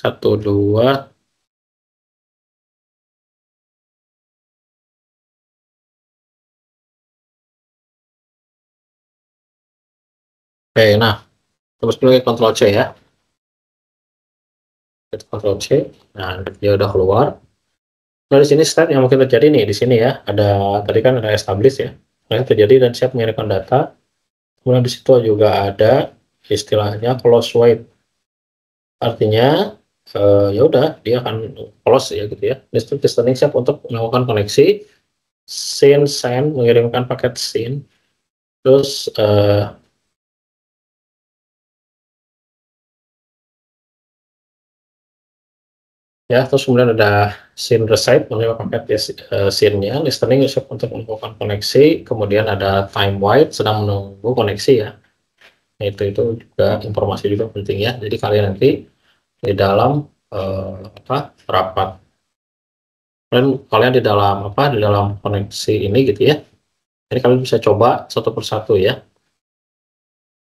Speaker 1: 2, oke, nah, terus dulu Ctrl C ya. Ctrl C, nah dia udah keluar. Nah, di sini state yang mungkin terjadi nih, di sini ya, ada tadi kan ada establish ya, yang terjadi dan siap mengirimkan data. Kemudian di situ juga ada istilahnya close wait, artinya ya udah dia akan close ya gitu ya. Listening siap untuk melakukan koneksi, send mengirimkan paket SYN, terus ya terus kemudian ada SYN receive menerima paket ya, SYN-nya, listening siap untuk melakukan koneksi, kemudian ada time wait sedang menunggu koneksi ya. Nah, itu juga informasi juga penting ya. Jadi kalian nanti di dalam rapat kalian di dalam di dalam koneksi ini gitu ya. Jadi kalian bisa coba satu persatu ya,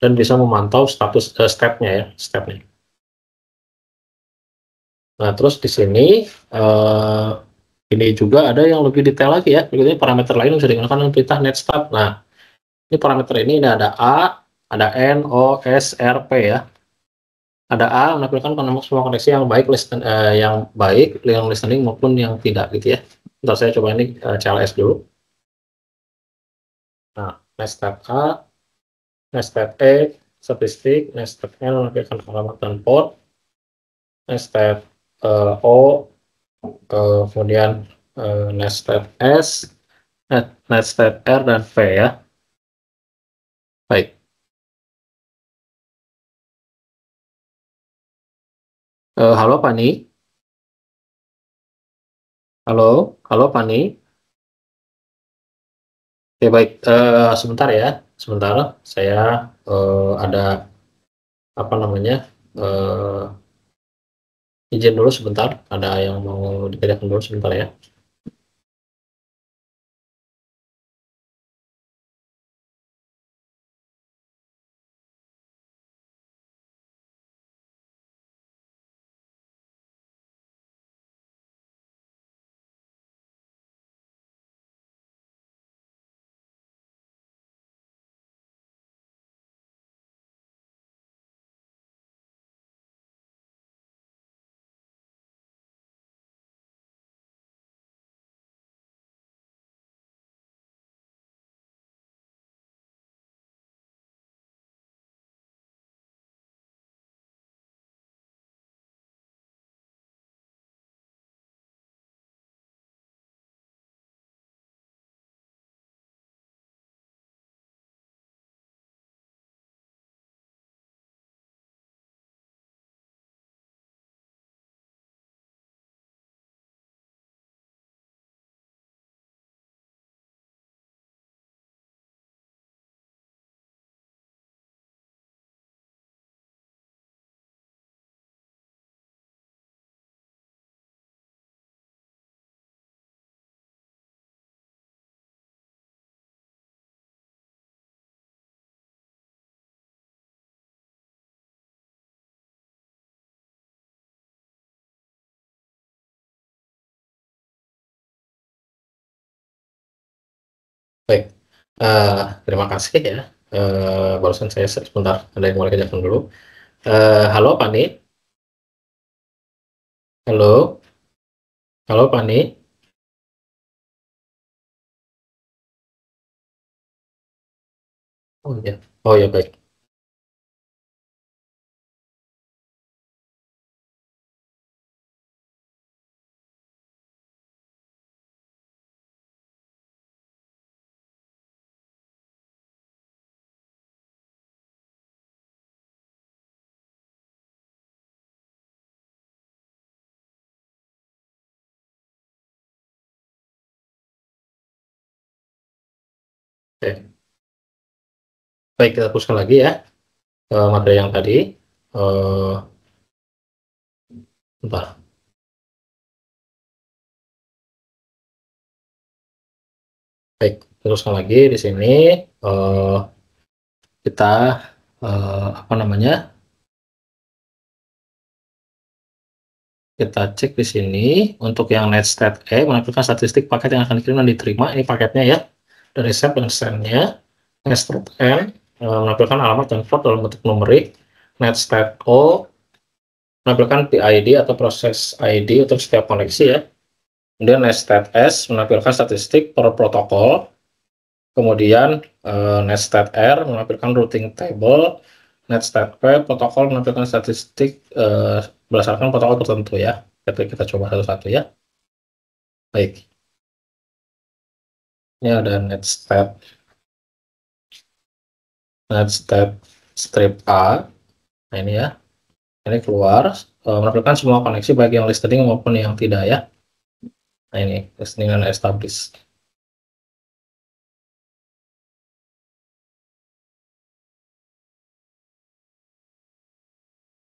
Speaker 1: dan bisa memantau status stepnya ya, stepnya. Nah terus di sini ini juga ada yang lebih detail lagi ya. Berikutnya parameter lain bisa digunakan dengan perintah netstat. Nah ini parameter ini ada A, ada N, O, S, R, P ya. Ada A menampilkan semua koneksi yang baik, yang listening maupun yang tidak gitu ya. Ntar saya coba ini CLS dulu. Nah, nested A, nested E, statistik, nested N menampilkan alamat dan port, nested O, kemudian nested S, nested R dan V ya. Baik. Halo Pani. Halo, halo Pani. Oke baik. Sebentar ya, sebentar. Saya ada apa namanya? Izin dulu sebentar, ada yang mau dikerjakan dulu sebentar ya. Baik, terima kasih ya. Barusan saya sebentar ada yang mau dikerjakan dulu. Halo Pani, halo, halo Pani. Oh ya baik. Oke. Baik, kita teruskan lagi ya materi yang tadi. Eh, Bentar. Baik, teruskan lagi di sini. eh, Kita apa namanya? Kita cek di sini untuk yang netstat menampilkan statistik paket yang akan dikirim dan diterima. Ini paketnya ya, dari set dan sendnya. Netstat menampilkan alamat dan port dalam bentuk numerik. Netstat menampilkan PID atau proses ID untuk setiap koneksi ya. Kemudian netstat menampilkan statistik per protokol. Kemudian netstat menampilkan routing table. Netstat protokol menampilkan statistik berdasarkan protokol tertentu ya. Kita coba satu-satu ya. Baik, ini ada netstat strip A. Nah ini ya, ini keluar menampilkan semua koneksi baik yang listening maupun yang tidak ya. Nah ini listening dan establish.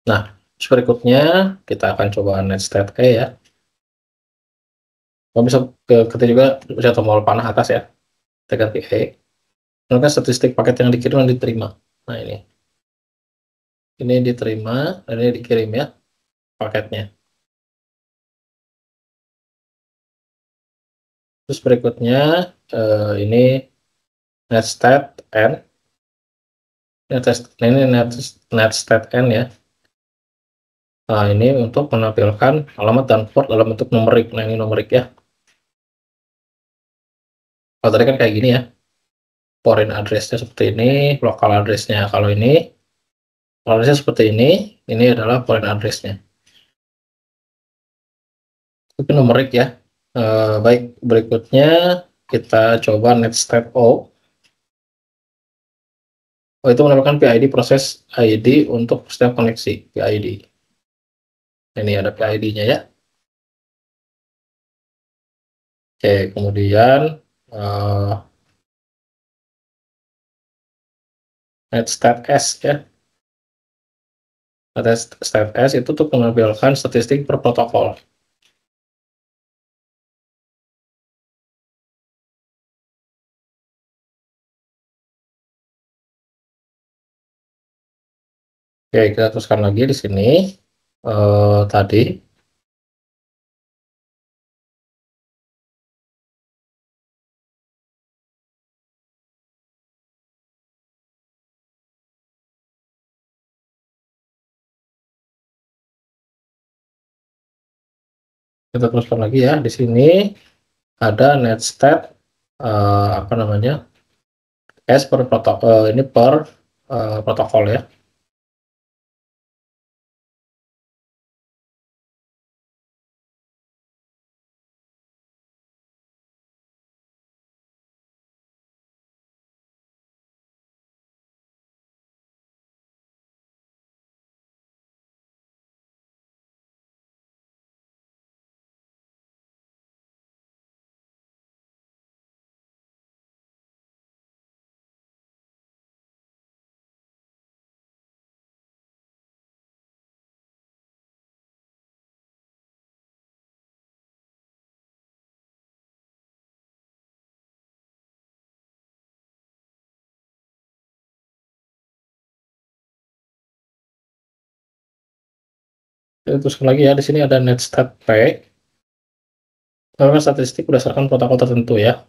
Speaker 1: Nah, berikutnya kita akan coba netstat ya. Kalau bisa ketik juga bisa tombol panah atas ya. Kita ganti Ini kan statistik paket yang dikirim dan diterima. Nah ini diterima dan ini dikirim ya paketnya. Terus berikutnya ini netstat n. Ini netstat n ya. Nah ini untuk menampilkan alamat dan port dalam bentuk numerik. Nah ini numerik ya. Kalau tadi kan kayak gini ya. Foreign address-nya seperti ini, local address-nya. Kalau ini, local address-nya seperti ini adalah foreign address-nya. Itu numerik ya. Baik, berikutnya kita coba netstat O. Oh, itu menampilkan PID proses ID untuk setiap koneksi PID. Ini ada PID-nya ya. Oke, kemudian netstat S ya. Step S itu untuk menampilkan statistik per protokol. Oke, kita teruskan lagi di sini. Tadi kita teruskan lagi ya. Di sini ada net stat apa namanya? S per protokol, ini per protokol ya. Teruskan lagi ya, di sini ada net stat P, melakukan statistik berdasarkan protokol tertentu ya.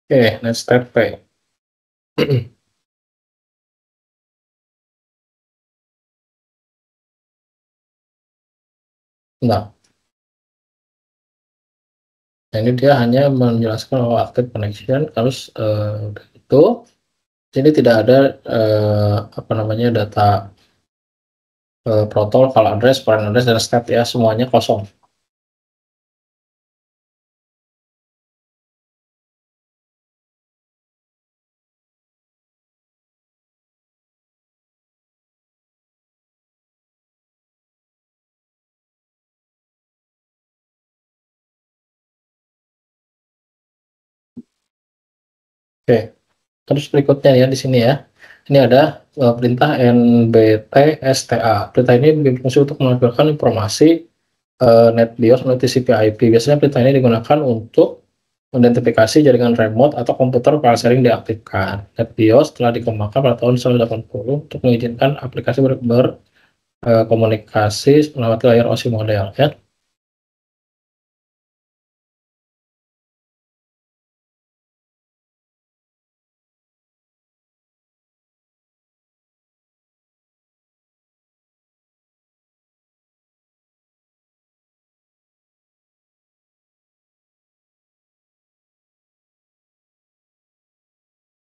Speaker 1: Oke, net stat P. Nah, ini dia hanya menjelaskan bahwa active connection harus itu. Jadi tidak ada apa namanya data protokol address, foreign address, dan stat ya, semuanya kosong. Oke, terus berikutnya ya di sini ya. Ini ada perintah NBTSTA. Perintah ini berfungsi untuk menampilkan informasi NetBIOS melalui TCP/IP. Biasanya perintah ini digunakan untuk mengidentifikasi jaringan remote atau komputer file sharing diaktifkan. NetBIOS telah dikembangkan pada tahun 1980 untuk mengizinkan aplikasi berkomunikasi melewati layar OSI model ya.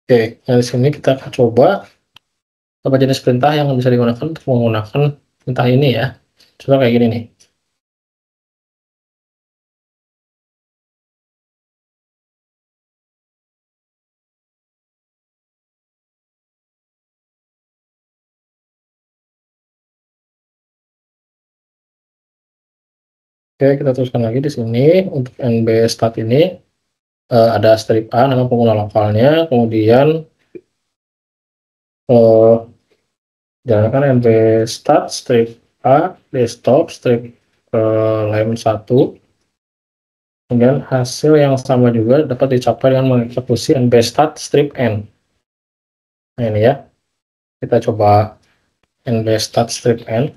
Speaker 1: Oke, nah di sini kita akan coba apa jenis perintah yang bisa digunakan untuk menggunakan perintah ini ya. Coba kayak gini nih. Oke, kita teruskan lagi di sini untuk NB stat ini ada strip A nama pengguna lokalnya, kemudian jalankan NB stat strip A desktop strip lain 1. Kemudian hasil yang sama juga dapat dicapai dengan mengeksekusi NB stat strip N. Nah ini ya, kita coba NB stat strip N.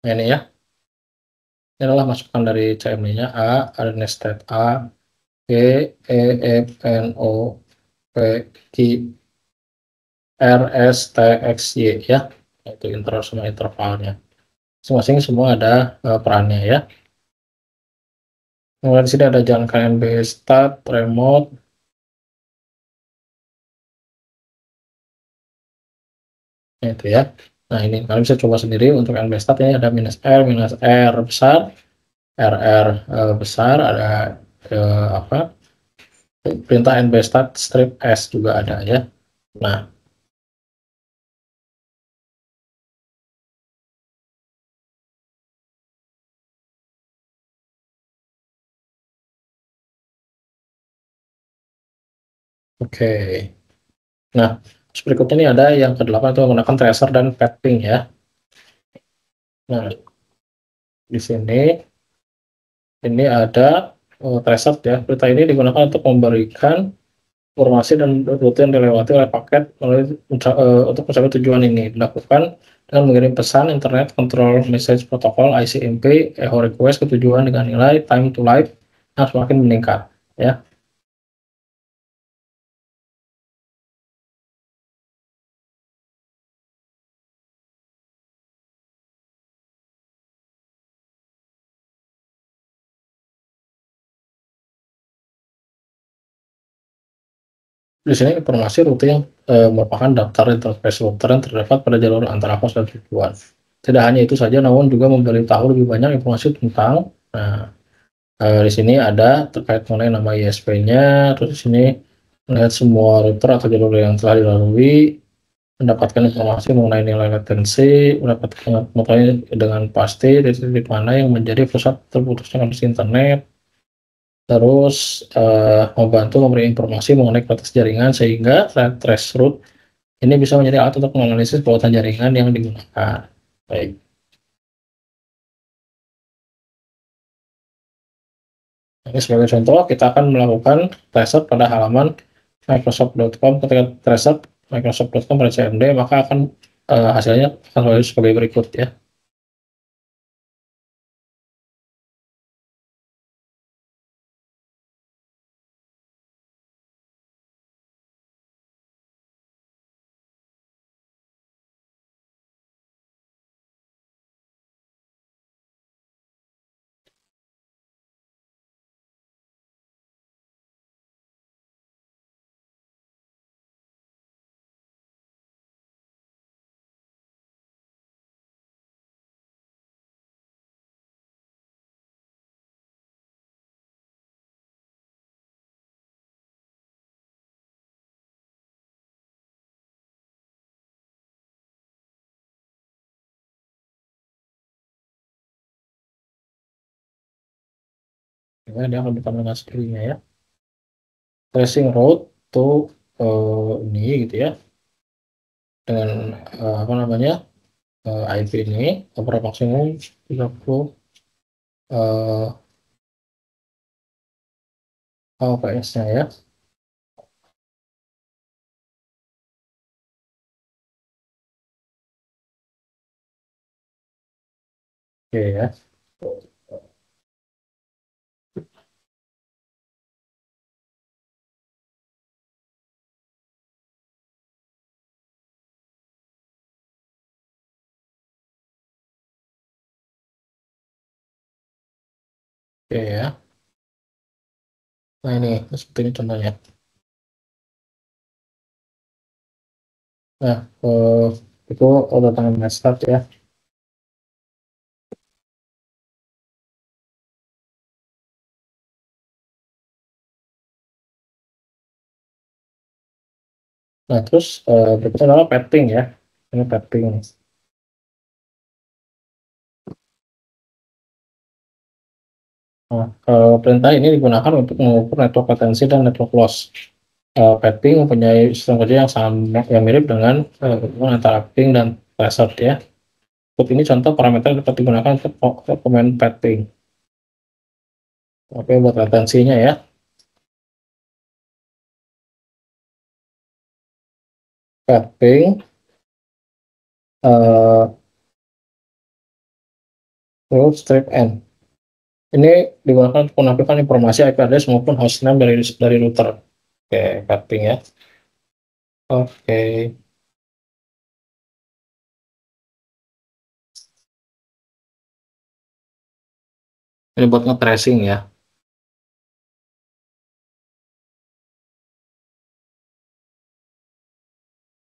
Speaker 1: Nah, ini ya, ini adalah masukan dari CMD-nya A, ada nested A, G, E, F, N, O, P, Q, R, S, T, X, Y ya, itu interval sama intervalnya. Masing-masing semua ada perannya ya. Kemudian di sini ada jalan KNB start, remote. Nah, itu ya. Nah ini kalian bisa coba sendiri untuk NB start ini ada minus R besar, RR besar, ada apa perintah nbstat strip s juga ada ya. Nah, oke. Nah, berikutnya ini ada yang ke-8 itu menggunakan tracer dan padding ya. Nah, di sini ini ada tracer ya. Perintah ini digunakan untuk memberikan informasi dan rute yang dilewati oleh paket untuk mencapai tujuan. Ini dilakukan dengan mengirim pesan Internet Control Message Protocol ICMP echo request ke tujuan dengan nilai time to live yang semakin meningkat ya. Di sini informasi rute yang merupakan daftar interface router yang terdapat pada jalur antara host dan tujuan. Tidak hanya itu saja, namun juga memberitahu lebih banyak informasi tentang. Nah, di sini ada terkait mengenai nama ISP-nya, terus di sini melihat semua router atau jalur yang telah dilalui, mendapatkan informasi mengenai nilai latensi, mendapatkan mengetahui dengan pasti titik mana yang menjadi pusat terputusnya koneksi internet, terus membantu memberi informasi mengenai kualitas jaringan sehingga traceroute ini bisa menjadi alat untuk menganalisis kualitas jaringan yang digunakan. Baik. Ini sebagai contoh, kita akan melakukan tracer pada halaman Microsoft.com. Ketika tracer Microsoft.com pada CMD, maka akan hasilnya akan sebagai berikut ya. Dia akan bertambah dengan sendirinya ya. Tracing route to ini gitu ya, dengan apa namanya IP ini over maksimum 30 OPS-nya ya. Oke ya. Oke ya. Nah ini seperti ini contohnya. Nah, itu tangan Metstat ya. Nah, terus berikutnya adalah padding ya. Ini padding. Nah, perintah ini digunakan untuk mengukur network latency dan network loss. Padding mempunyai sistem kerja yang sama, yang mirip dengan hubungan antara ping dan tracer ya. Untuk ini contoh parameter yang dapat digunakan untuk pemain padding. Oke, buat latensinya ya. Padding terus strip N. Ini digunakan untuk menampilkan informasi IP address maupun hostname dari router. Oke, padding ya. Oke. Ini buat nge-tracing ya.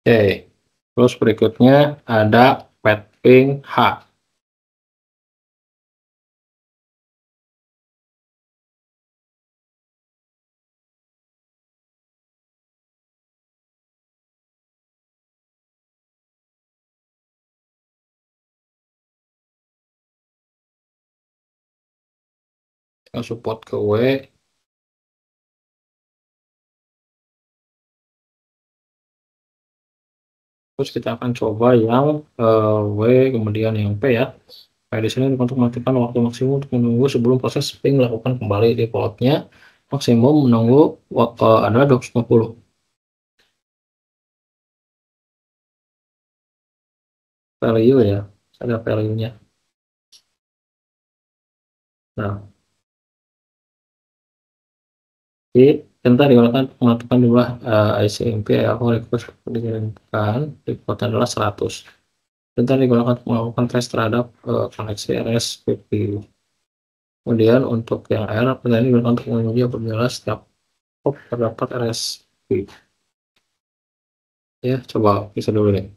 Speaker 1: Oke. Terus berikutnya ada padding H. support ke W. Terus kita akan coba yang W kemudian yang P ya. Kayak di sini untuk mengaktifkan waktu maksimum untuk menunggu sebelum proses ping melakukan kembali defaultnya maksimum menunggu adalah 250 value ya, ada value-nya. Nah, jadi perintah digunakan untuk menentukan jumlah ICMP atau request dikirimkan defaultnya adalah 100. Perintah digunakan untuk melakukan tes terhadap koneksi RSVP. Kemudian untuk yang R, perintah ini digunakan untuk menguji apabila setiap hop terdapat RSVP. Ya, coba bisa dulu nih.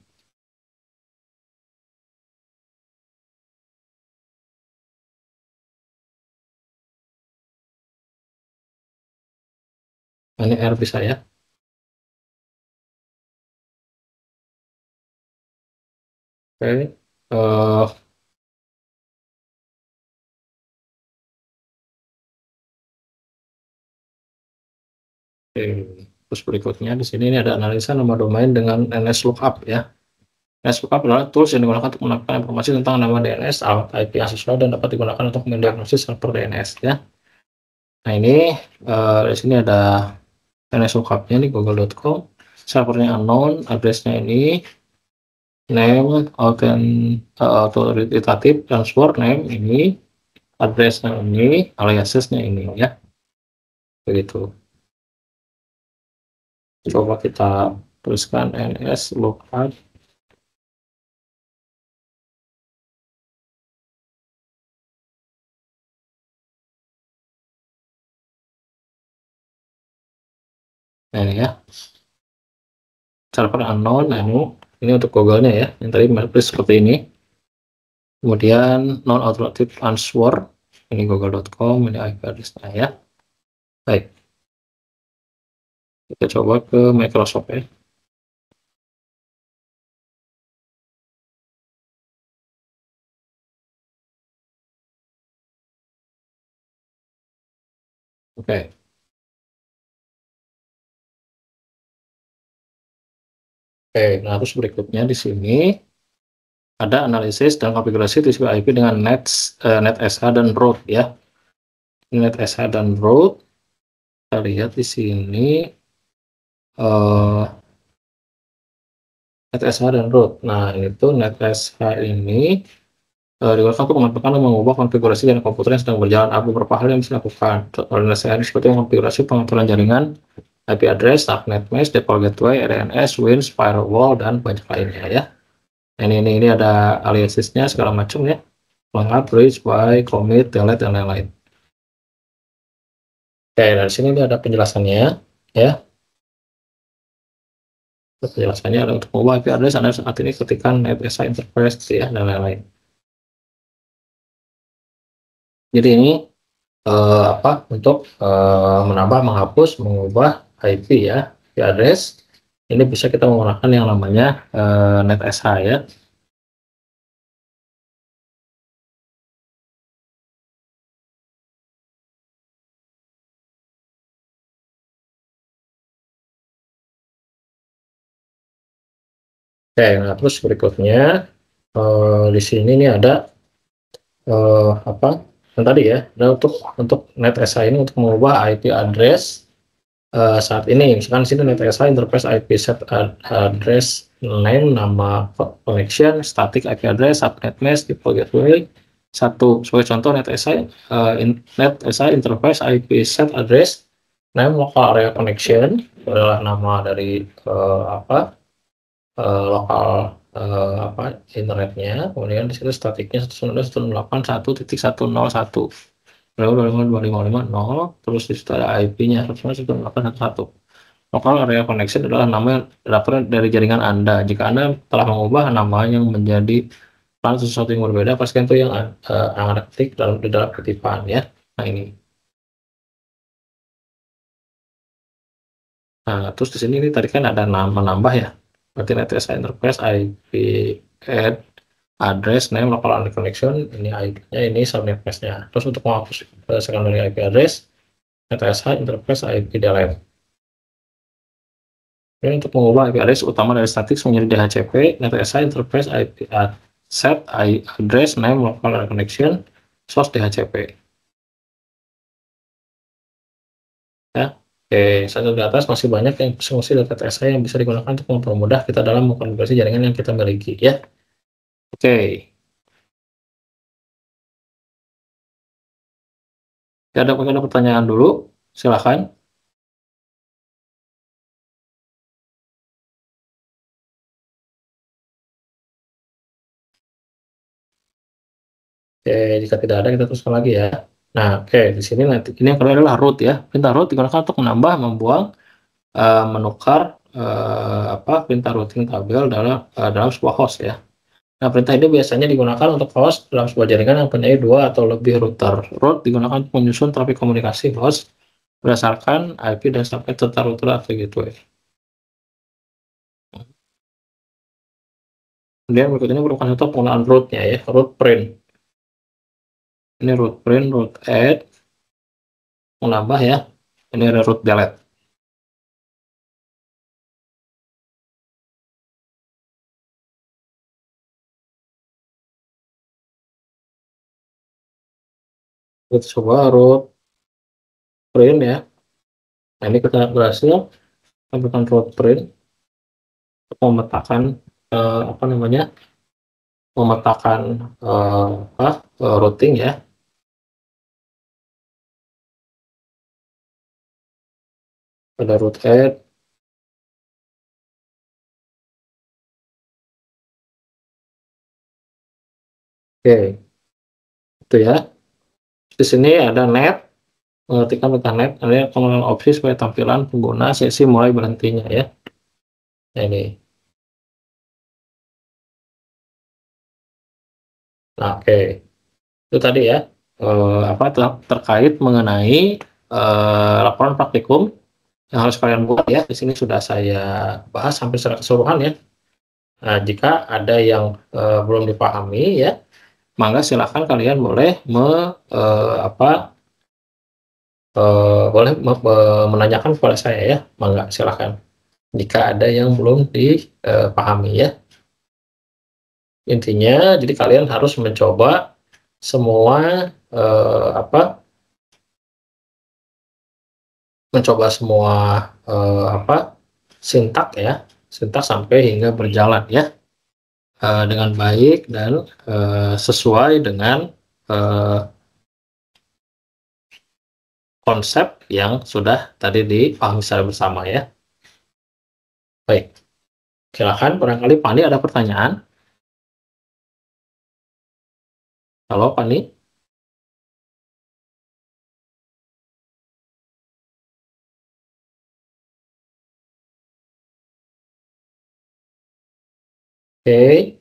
Speaker 1: Nah, ini R bisa ya. Oke. Oke. Terus berikutnya di sini ini ada analisa nama domain dengan NSLOOKUP ya. NSLOOKUP adalah tools yang digunakan untuk mendapatkan informasi tentang nama DNS, alamat IP yang sesuai dan dapat digunakan untuk mendiagnosis server DNS ya. Nah ini di sini ada NSLOOKUP-nya di google.com, servernya unknown, addressnya ini, name, authoritative, transport name ini, addressnya ini, aliasesnya ini ya, begitu. Coba kita tuliskan NSLOOKUP. Nah ini ya, server unknown. Nah ini untuk Google-nya ya, yang tadi seperti ini. Kemudian non authoritative answer, ini google.com, ini IP address-nya ya. Baik, kita coba ke Microsoft ya. Oke. Oke, nah terus berikutnya di sini ada analisis dan konfigurasi TCP IP dengan NetSH dan root ya. NetSH dan root, kita lihat di sini NetSH dan root. Nah itu NetSH ini digunakan untuk menentukan dan mengubah konfigurasi dan komputer yang sedang berjalan. Ada beberapa hal yang bisa dilakukan. Contohnya seperti konfigurasi pengaturan jaringan, IP address, subnet mesh, default gateway, RNS, WINS, firewall, dan banyak lainnya ya. Ini ada aliasisnya segala macam ya. Lengkap, bridge, by, commit, delete, dan lain-lain. Oke, dari sini ini ada penjelasannya ya. Penjelasannya ada untuk mengubah IP address Anda saat ini ketikkan NetSH interface ya, dan lain-lain. Jadi ini untuk menambah, menghapus, mengubah IP ya, IP address. Ini bisa kita menggunakan yang namanya NetSH ya. Oke, nah terus berikutnya di sini nih ada yang tadi ya. Nah untuk NetSH ini untuk mengubah IP address saat ini, misalkan di sini NetSH interface IP set address name, nama connection, static IP address, subnet mesh, default gateway. Satu sebagai contoh NetSH interface IP set address name, local area connection adalah nama dari lokal internetnya. Kemudian di situ statiknya 192.168.1.101 25.255.0, terus di situ ada IP-nya 192.168.1.1. Local area connection adalah nama yang dapat dari jaringan Anda. Jika Anda telah mengubah nama yang menjadi sesuatu yang berbeda, pastikan itu yang Anda ketik di dalam kutipan ya. Nah ini. Nah, terus di sini ini tadi kan ada nama nambah ya. Berarti NetSH interface IP add address name local area connection, ini IP-nya, ini subnet mask-nya. Terus untuk menghapus secondary IP address, NetSH interface IP delete. Ini untuk mengubah IP address utama dari static menjadi DHCP, NetSH interface IP set address name local area connection source DHCP. Ya. Oke, saat di atas masih banyak yang fungsi dari NetSH yang bisa digunakan untuk mempermudah kita dalam mengkonfigurasi jaringan yang kita miliki ya. Oke. Ya, ada pertanyaan dulu, silahkan. Oke, jika tidak ada kita teruskan lagi ya. Nah, oke, di sini nanti ini yang kedua adalah root ya. Perintah root digunakan untuk menambah, membuang, menukar perintah routing tabel dalam sebuah host ya. Nah, perintah ini biasanya digunakan untuk host dalam sebuah jaringan yang mempunyai 2 atau lebih router. Root digunakan untuk menyusun trafik komunikasi host berdasarkan IP dan subnet serta router atau gateway. Kemudian berikut ini merupakan contoh penggunaan root-nya ya, root print. Ini root print, root add, menambah ya. Ini ada root delete. Kita coba root print ya. Nah, ini kita berhasil lakukan root print untuk memetakan routing ya. Ada root add, oke, itu ya. Di sini ada net, mengetikkan tentang net, ada pengenalan opsi supaya tampilan pengguna sesi mulai berhentinya ya. Nah, ini. Nah, oke. Itu tadi ya, terkait mengenai laporan praktikum yang harus kalian buat ya. Di sini sudah saya bahas hampir secara keseluruhan ya. Nah, jika ada yang belum dipahami ya, maka silakan kalian boleh menanyakan kepada saya ya, maka silakan jika ada yang belum dipahami ya. Intinya jadi kalian harus mencoba semua sintak ya, sintak sampai hingga berjalan ya dengan baik dan sesuai dengan konsep yang sudah tadi dipahami secara bersama ya. Baik, silakan, barangkali Pani ada pertanyaan. Halo Pani. Oke,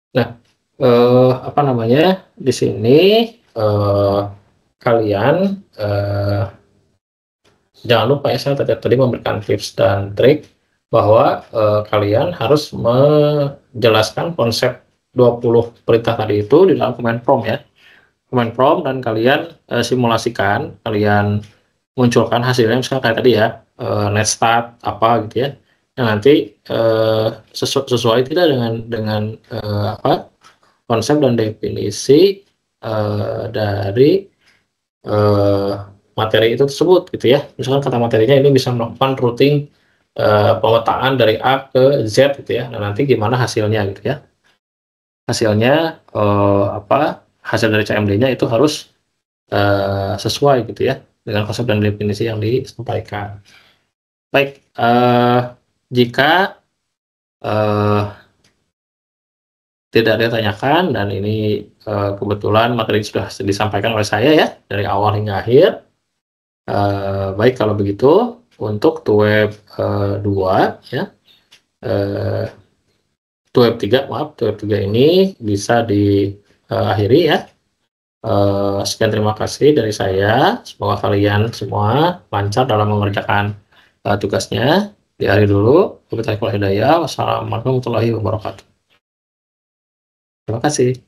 Speaker 1: nah, di sini kalian jangan lupa ya, saya tadi memberikan tips dan trik bahwa kalian harus menjelaskan konsep 20 perintah tadi itu di dalam command prompt ya. Command prompt, dan kalian simulasikan, kalian munculkan hasilnya misalkan kayak tadi ya, net start apa gitu ya. Nah, nanti sesuai tidak dengan konsep dan definisi dari materi itu tersebut gitu ya. Misalkan kata materinya ini bisa melakukan routing pemetaan dari A ke Z gitu ya. Nah, nanti gimana hasilnya gitu ya. Hasilnya hasil dari CMD-nya itu harus sesuai gitu ya dengan konsep dan definisi yang disampaikan. Baik, jika tidak ada yang tanyakan, dan ini kebetulan materi sudah disampaikan oleh saya ya dari awal hingga akhir. Baik, kalau begitu untuk TUEP 2 ya, TUEP 3 ini bisa diakhiri ya. Sekian terima kasih dari saya. Semoga kalian semua lancar dalam mengerjakan tugasnya. Diakhiri dulu. Wabillahi taufiq wal hidayah. Wassalamualaikum warahmatullahi wabarakatuh. Terima kasih.